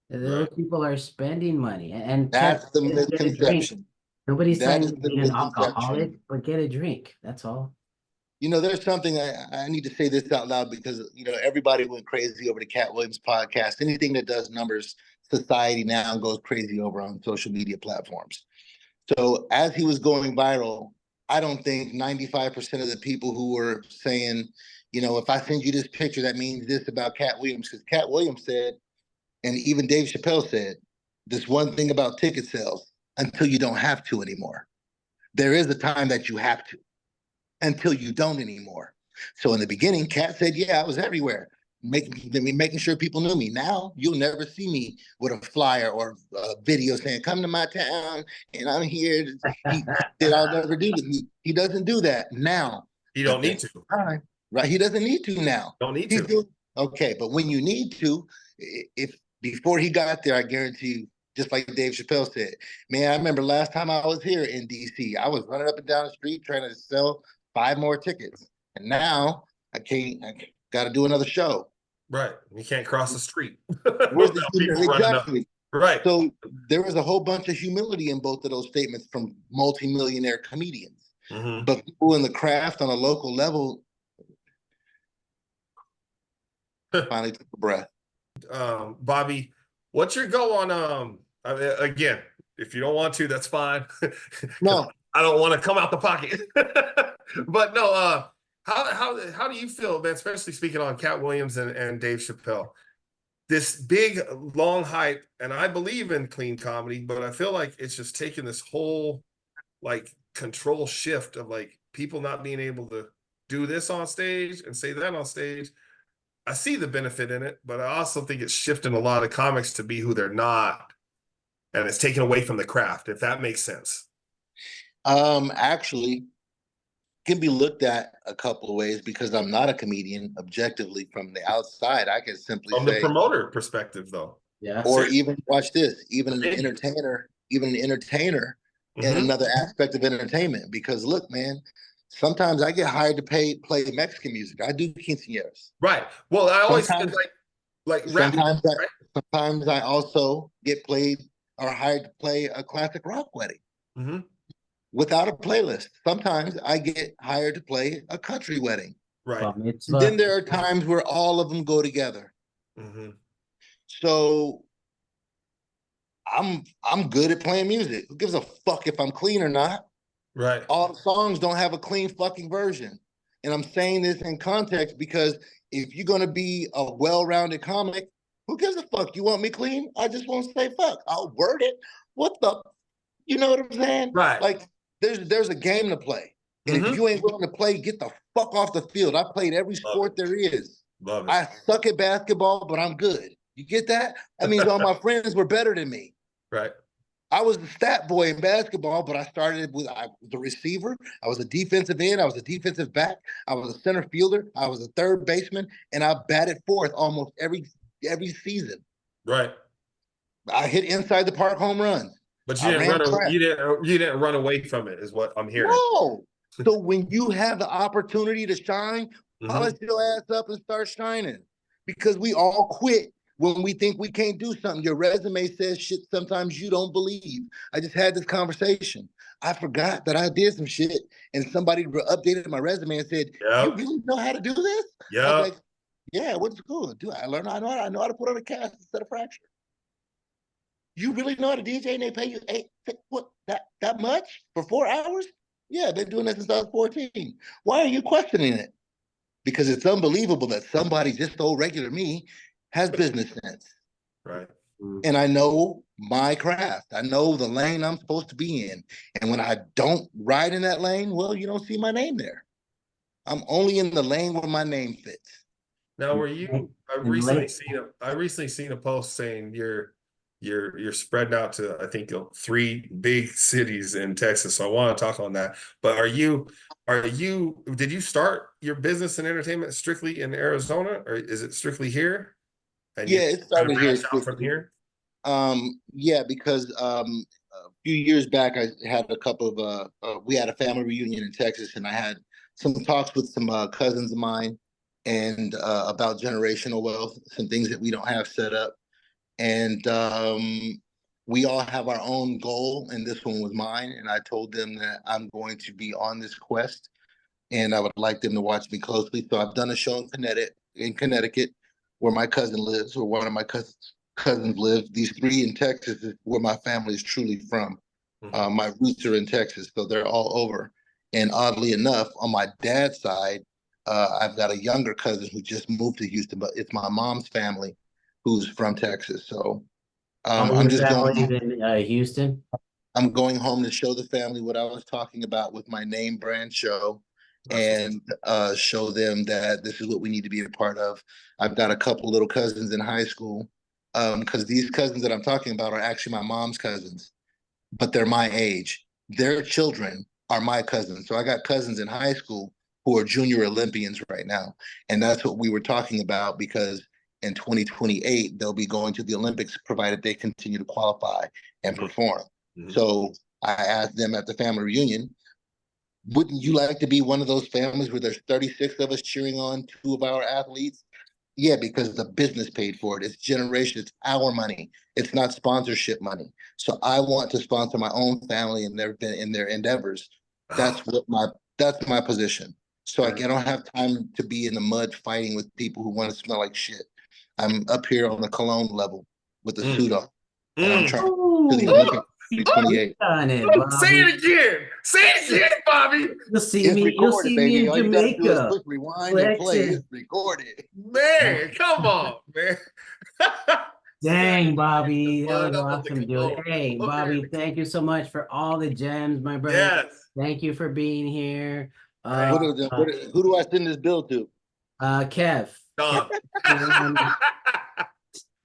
Those people are spending money. And that's the misconception. Nobody's saying you be an alcoholic, but get a drink. That's all. There's something I need to say this out loud, because, everybody went crazy over the Cat Williams podcast. Anything that does numbers, society now goes crazy over on social media platforms. So as he was going viral, I don't think 95% of the people who were saying, if I send you this picture, that means this about Cat Williams, because Cat Williams said, and even Dave Chappelle said, this one thing about ticket sales, until you don't have to anymore. There is a time that you have to. until you don't anymore. So in the beginning, Cat said, yeah, I was everywhere, making sure people knew me. Now you'll never see me with a flyer or a video saying, come to my town and I'm here. He said, I'll never do this. He doesn't do that now. You don't need to. Right? He doesn't need to now. Don't need to. Okay, but when you need to, if before he got there, I guarantee you, just like Dave Chappelle said, man, I remember last time I was here in DC, I was running up and down the street trying to sell 5 more tickets. And now I got to do another show. Right. You can't cross the street. Where's the exactly. Right. So there was a whole bunch of humility in both of those statements from multimillionaire comedians. Mm-hmm. But people in the craft on a local level finally took a breath. Bobby, what's your go on I mean, again, if you don't want to, that's fine. No, I don't want to come out the pocket. But no, how do you feel, man, especially speaking on Cat Williams and Dave Chappelle? This big long hype, and I believe in clean comedy, but I feel like it's just taking this whole like control shift of like people not being able to do this on stage and say that on stage. I see the benefit in it, but I also think it's shifting a lot of comics to be who they're not. And it's taken away from the craft, if that makes sense. Actually, can be looked at a couple of ways because I'm not a comedian objectively from the outside. I can simply From say, the promoter perspective, though. Yeah. or even watch this, even an entertainer in another aspect of entertainment. Because look, man, sometimes I get hired to play Mexican music. I do quinceañeras. Right. Well, I always Sometimes- like rap. Sometimes I also get played or hired to play a classic rock wedding. Mm-hmm. Without a playlist. Sometimes I get hired to play a country wedding. Right. Then there are times where all of them go together. Mm-hmm. So I'm good at playing music. Who gives a fuck if I'm clean or not? Right. All the songs don't have a clean fucking version. And I'm saying this in context because if you're gonna be a well-rounded comic, who gives a fuck? You want me clean? I just won't say fuck. I'll word it. What the, you know what I'm saying? Right. Like there's a game to play. And if you ain't willing to play, get the fuck off the field. I played every sport there is. Love it. I suck at basketball, but I'm good. You get that? That means all my friends were better than me. Right. I was the stat boy in basketball, but I was a receiver. I was a defensive end. I was a defensive back. I was a center fielder. I was a third baseman, and I batted fourth almost every season. Right. I hit inside the park home runs. But you didn't run away from it, is what I'm hearing. No. So when you have the opportunity to shine, polish your ass up and start shining. Because we all quit when we think we can't do something. Your resume says shit sometimes you don't believe. I just had this conversation. I forgot that I did some shit, and somebody updated my resume and said, "You really know how to do this?" Yeah. I was like, "Yeah, what's cool? Do I learn? I know how to put on a cast instead of fracture. You really know how to DJ and they pay you that much for 4 hours? Yeah, I've been doing this since I was 14. Why are you questioning it? Because it's unbelievable that somebody just so regular me has business sense. Right. And I know my craft. I know the lane I'm supposed to be in. And when I don't ride in that lane, well, you don't see my name there. I'm only in the lane where my name fits. Now, I recently seen a post saying you're spreading out to, I think, 3 big cities in Texas. So I want to talk on that. But did you start your business in entertainment strictly in Arizona, or is it strictly here? And yeah, it started here. From here. Yeah, because a few years back, I had a couple of we had a family reunion in Texas, and I had some talks with some cousins of mine and about generational wealth, some things that we don't have set up. And we all have our own goal, and this one was mine. And I told them that I'm going to be on this quest, and I would like them to watch me closely. So I've done a show in Connecticut, where my cousin lives, or one of my cousins live. These 3 in Texas is where my family is truly from. My roots are in Texas, so they're all over. And oddly enough, on my dad's side, I've got a younger cousin who just moved to Houston, but it's my mom's family who's from Texas. So I'm just going in Houston. I'm going home to show the family what I was talking about with my name brand show. and show them that this is what we need to be a part of. I've got a couple little cousins in high school, because these cousins that I'm talking about are actually my mom's cousins, but they're my age. Their children are my cousins. So I got cousins in high school who are junior Olympians right now. And that's what we were talking about, because in 2028, they'll be going to the Olympics provided they continue to qualify and perform. So I asked them at the family reunion, wouldn't you like to be one of those families where there's 36 of us cheering on two of our athletes? Yeah, because the business paid for it. It's generation. It's our money. It's not sponsorship money. So I want to sponsor my own family in their endeavors. That's my position. So I don't have time to be in the mud fighting with people who want to smell like shit. I'm up here on the cologne level with the suit on, and I'm trying to the Olympics 2028. Done it, Say Bobby. it again. Say it again, Bobby. You'll see It's me. You'll recorded, see baby. me in All you gotta do is Jamaica. push rewind and play. Flexing. It's recorded. Man, come on, man. Dang, Bobby. That Fired was up on the awesome, dude. cologne. Hey, Okay. Bobby, thank you so much for all the gems, my brother. Yes. Thank you for being here. Who do I send this bill to? Kev. Don.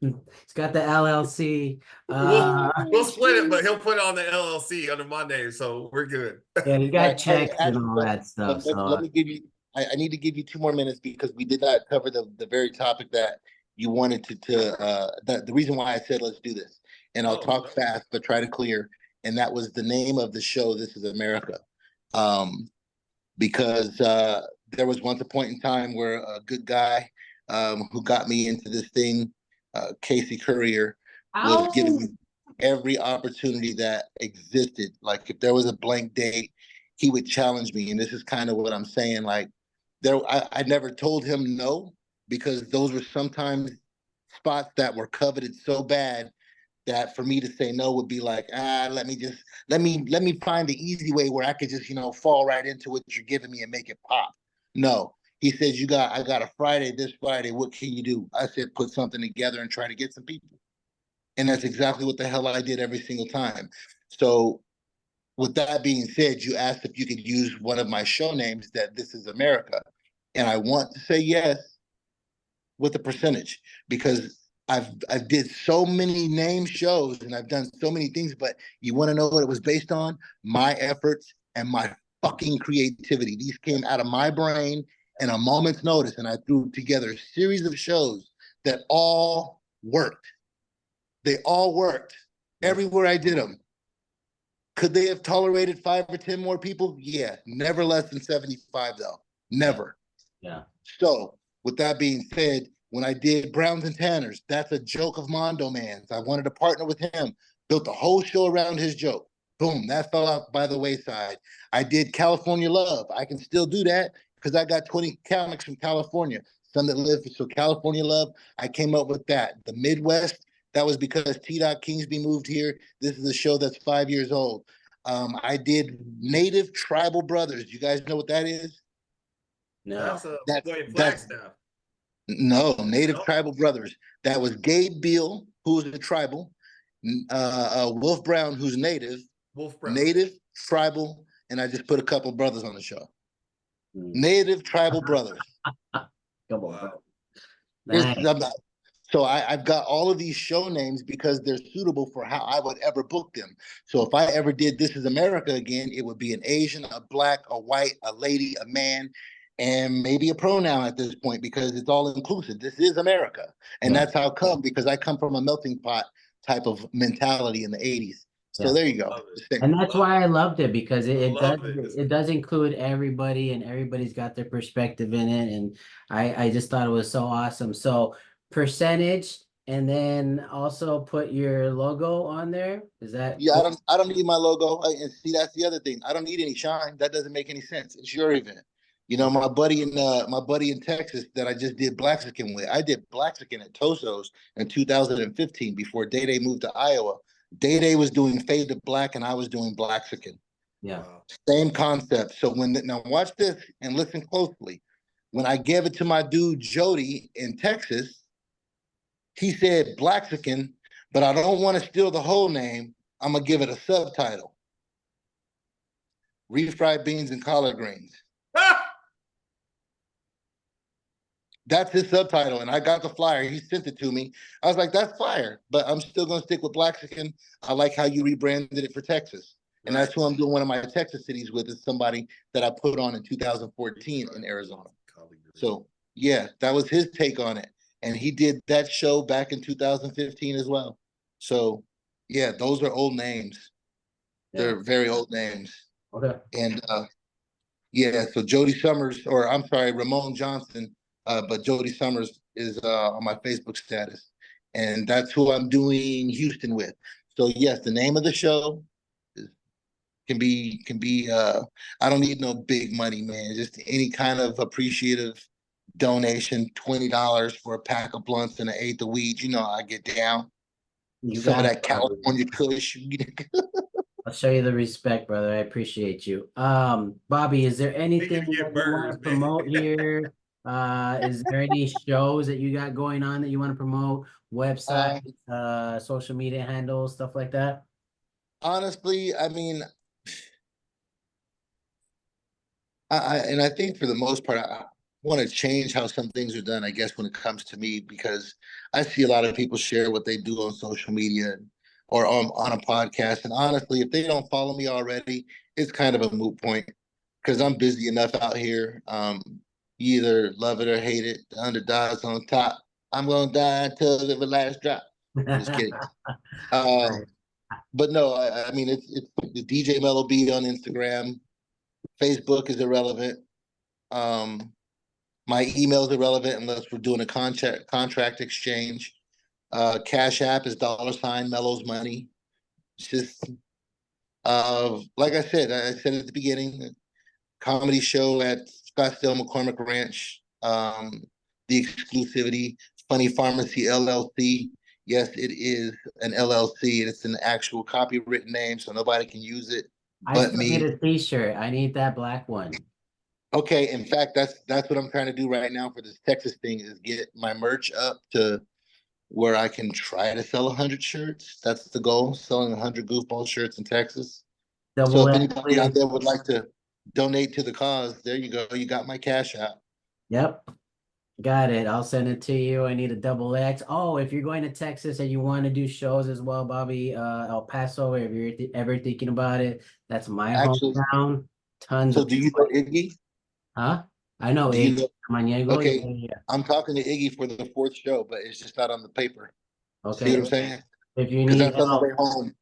He's got the LLC. We'll split it, but he'll put it on the LLC under my name, so we're good. Yeah, you got checks and Actually, all that stuff. let me give you. I need to give you 2 more minutes because we did not cover the very topic that you wanted to. The reason why I said let's do this, and I'll talk fast but try to clear. And that was the name of the show. This is America, because there was once a point in time where a good guy who got me into this thing, Casey Courier, was giving me every opportunity that existed. Like if there was a blank date, he would challenge me. And this is kind of what I'm saying. Like I never told him no, because those were sometimes spots that were coveted so bad that for me to say no would be like, let me find the easy way where I could just, fall right into what you're giving me and make it pop. No. He says, I got a Friday, this Friday, what can you do? I said, put something together and try to get some people. And that's exactly what the hell I did every single time. So with that being said, you asked if you could use one of my show names, that This is America. And I want to say yes with a percentage, because I've did so many name shows and I've done so many things, but you want to know what it was based on? My efforts and my fucking creativity. These came out of my brain in a moment's notice, and I threw together a series of shows that all worked. They all worked everywhere I did them. Could they have tolerated 5 or 10 more people? Yeah, never less than 75 though. Never. Yeah. So with that being said, when I did Browns and Tanners, that's a joke of Mondo Man's. I wanted to partner with him, built a whole show around his joke. Boom, that fell out by the wayside. I did California Love. I can still do that because I got 20 comics from California, some that live. So California Love, I came up with that. The Midwest, that was because T. Kingsby moved here. This is a show that's 5 years old. I did Native Tribal Brothers. You guys know what that is? No. That's No, Native Tribal Brothers. That was Gabe Beal, who was a tribal, Wolf Brown, who's native, Native, tribal, and I just put a couple brothers on the show. Native Tribal Brothers. Come on. Nice. So I've got all of these show names because they're suitable for how I would ever book them. So if I ever did This is America again, it would be an Asian, a Black, a white, a lady, a man, and maybe a pronoun at this point, because it's all inclusive. This is America. And that's how come, because I come from a melting pot type of mentality in the 80s. So there you go. And that's why I loved it, because it does include everybody, and everybody's got their perspective in it. And I just thought it was so awesome. So percentage, and then also put your logo on there. Is that? Yeah, I don't need my logo. And see, that's the other thing. I don't need any shine. That doesn't make any sense. It's your event. My buddy in Texas that I just did Blaxican with. I did Blaxican at Toso's in 2015 before Day Day moved to Iowa. Day Day was doing Fade to Black and I was doing Blaxican. Yeah. Same concept. So now watch this and listen closely. When I gave it to my dude Jody in Texas, he said Blaxican, but I don't want to steal the whole name. I'm gonna give it a subtitle: refried beans and collard greens. That's his subtitle, and I got the flyer. He sent it to me. I was like, "That's fire," but I'm still gonna stick with Blaxican. I like how you rebranded it for Texas, and that's who I'm doing one of my Texas cities with. Is somebody that I put on in 2014 in Arizona. So yeah, that was his take on it, and he did that show back in 2015 as well. So yeah, those are old names. They're very old names. Okay. And yeah, so Jody Summers, or I'm sorry, Ramon Johnson, but Jody Summers is on my Facebook status, and that's who I'm doing Houston with. So yes, the name of the show can be. I don't need no big money, man. Just any kind of appreciative donation. $20 for a pack of blunts and an eighth of weed. You know, I get down. Some of that California Kush. I'll show you the respect, brother. I appreciate you. Bobby, is there anything that you want to promote here? Is there any shows that you got going on that you want to promote? Website, social media handles, stuff like that? Honestly, I mean, I think for the most part, I want to change how some things are done, I guess, when it comes to me, because I see a lot of people share what they do on social media or on a podcast. And honestly, if they don't follow me already, it's kind of a moot point because I'm busy enough out here. You either love it or hate it. The underdog's on top. I'm going to die until the last drop. Just kidding. But no, I mean, it's the DJ Mellow Beat on Instagram. Facebook is irrelevant. My email is irrelevant unless we're doing a contract exchange. Cash App is $ Mellows Money. It's just like I said at the beginning, comedy show at Scottsdale McCormick Ranch. The exclusivity, Funny Pharmacy LLC. Yes, it is an LLC, and it's an actual copywritten name, so nobody can use it but me. I need a T-shirt. I need that black one. Okay, in fact, that's what I'm trying to do right now for this Texas thing is get my merch up to where I can try to sell 100 shirts. That's the goal, selling 100 goofball shirts in Texas. So if anybody out there would like to donate to the cause, there you go. You got my Cash App. Yep. Got it. I'll send it to you. I need a XX. Oh, if you're going to Texas and you want to do shows as well, Bobby, El Paso, if you're ever thinking about it, that's my hometown. Tons so of do you know Iggy? Huh? I know Iggy. Okay. Yeah. I'm talking to Iggy for the 4th show, but it's just not on the paper. Okay. See what I'm saying? If you need that's on the way home.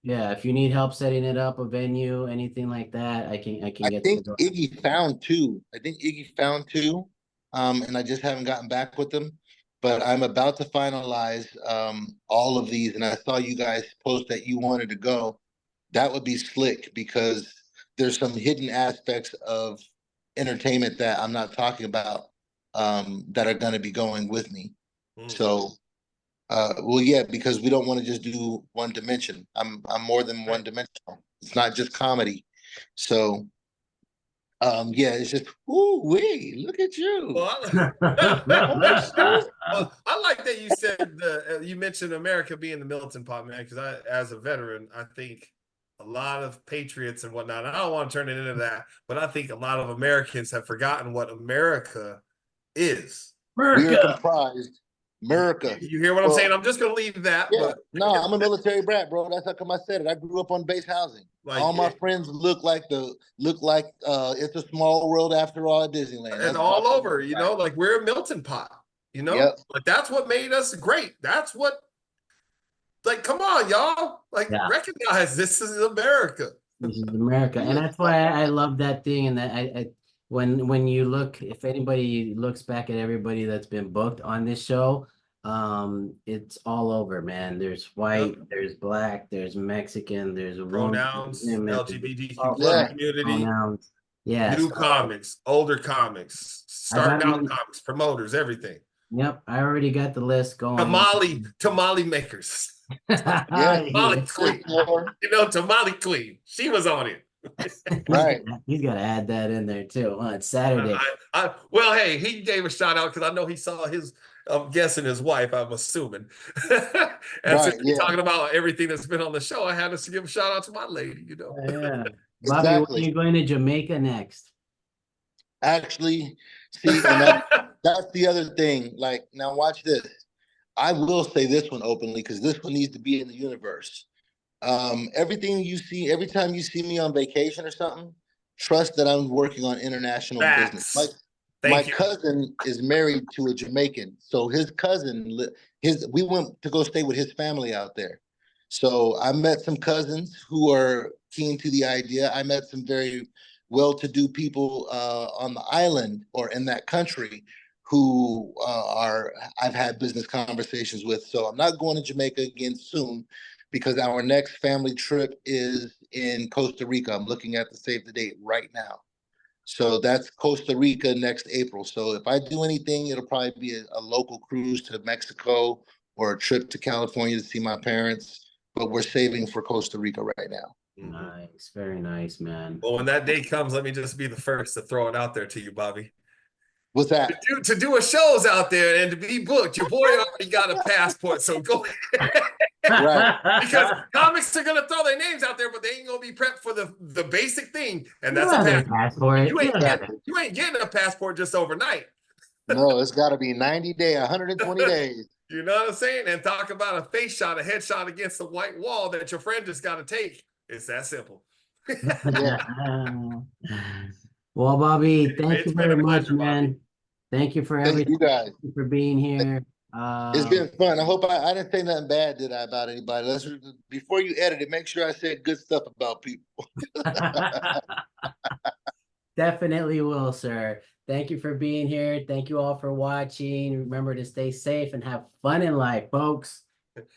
Yeah, if you need help setting it up, a venue, anything like that, I can get. I think Iggy found two. And I just haven't gotten back with them. But I'm about to finalize all of these, and I saw you guys post that you wanted to go. That would be slick because there's some hidden aspects of entertainment that I'm not talking about that are going to be going with me. So, well, yeah, because we don't want to just do one dimension. I'm more than one dimensional. It's not just comedy. So, yeah, it's just, ooh, wait, look at you. Well, I like that you said you mentioned America being the melting pot, man, because as a veteran, I think a lot of patriots and whatnot, I don't want to turn it into that, but I think a lot of Americans have forgotten what America is. We are comprised. America. You hear what I'm saying? I'm just going to leave that. Yeah, but no, I'm a military brat, bro. That's how come I said it. I grew up on base housing. Like, all my friends look like It's a Small World after all at Disneyland. And all over, you know, like we're a melting pot, you know, like that's what made us great. That's what, like, come on, y'all, like recognize this is America. This is America. And that's why I love that thing. And that when you look, if anybody looks back at everybody that's been booked on this show, it's all over, man. There's white, there's black, there's Mexican, there's pronouns, LGBTQ community, pronouns. Yeah, new comics, older comics, starting out comics, promoters, everything. Yep, I already got the list going. Tamale makers. Tamale queen. You know, Tamale queen. She was on it. Right. He's got to add that in there too. It's Saturday. Well, hey, he gave a shout out because I know he saw his, I'm guessing his wife, I'm assuming. And since we're talking about everything that's been on the show, I had to give a shout out to my lady, you know. Yeah. Bobby, when are you going to Jamaica next? Actually, see, and That's the other thing. Like, now watch this. I will say this one openly because this one needs to be in the universe. Everything you see, every time you see me on vacation or something, trust that I'm working on international business. Facts. My Thank you. cousin is married to a Jamaican, so his cousin, we went to go stay with his family out there. So I met some cousins who are keen to the idea. I met some very well-to-do people on the island or in that country who I've had business conversations with. So I'm not going to Jamaica again soon because our next family trip is in Costa Rica. I'm looking at the save the date right now. So that's Costa Rica next April. So if I do anything, it'll probably be a local cruise to Mexico or a trip to California to see my parents. But we're saving for Costa Rica right now. Nice, very nice, man. Well, when that day comes, let me just be the first to throw it out there to you, Bobby. What's that? To do a shows out there and to be booked, your boy already got a passport, so go ahead. Right. Because comics are gonna throw their names out there, but they ain't gonna be prepped for the basic thing, and that's a a passport. You ain't getting a passport just overnight. No, it's got to be 90 days, 120 days. You know what I'm saying? And talk about a face shot, a headshot against the white wall that your friend just got to take. It's that simple. Well, Bobby, thank you very much, pleasure, man. Bobby. Thank you for Thank everything. you guys. Thank you for being here. It's been fun. I hope I didn't say nothing bad, did I, about anybody? Before you edit it, make sure I said good stuff about people. Definitely will, sir. Thank you for being here. Thank you all for watching. Remember to stay safe and have fun in life, folks.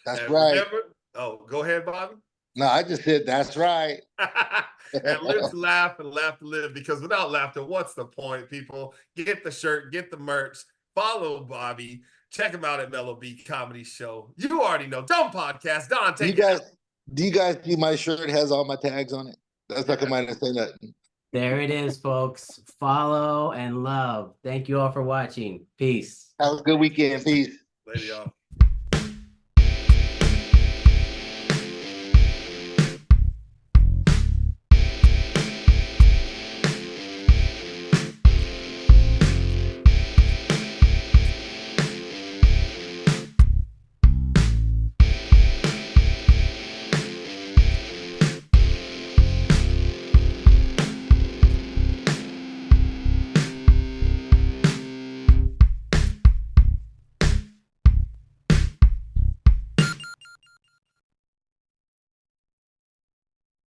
That's And right. remember, go ahead, Bobby. No, I just said that's right. And live to laugh and laugh to live, because without laughter, what's the point, people? Get the shirt, get the merch, follow Bobby, check him out at Mellow Beat Comedy Show. You already know. DUM Podcast. Don, take it. Do you guys see my shirt has all my tags on it? That's like I might not say nothing. There it is, folks. Follow and love. Thank you all for watching. Peace. Have a good weekend. Peace. Later, y'all.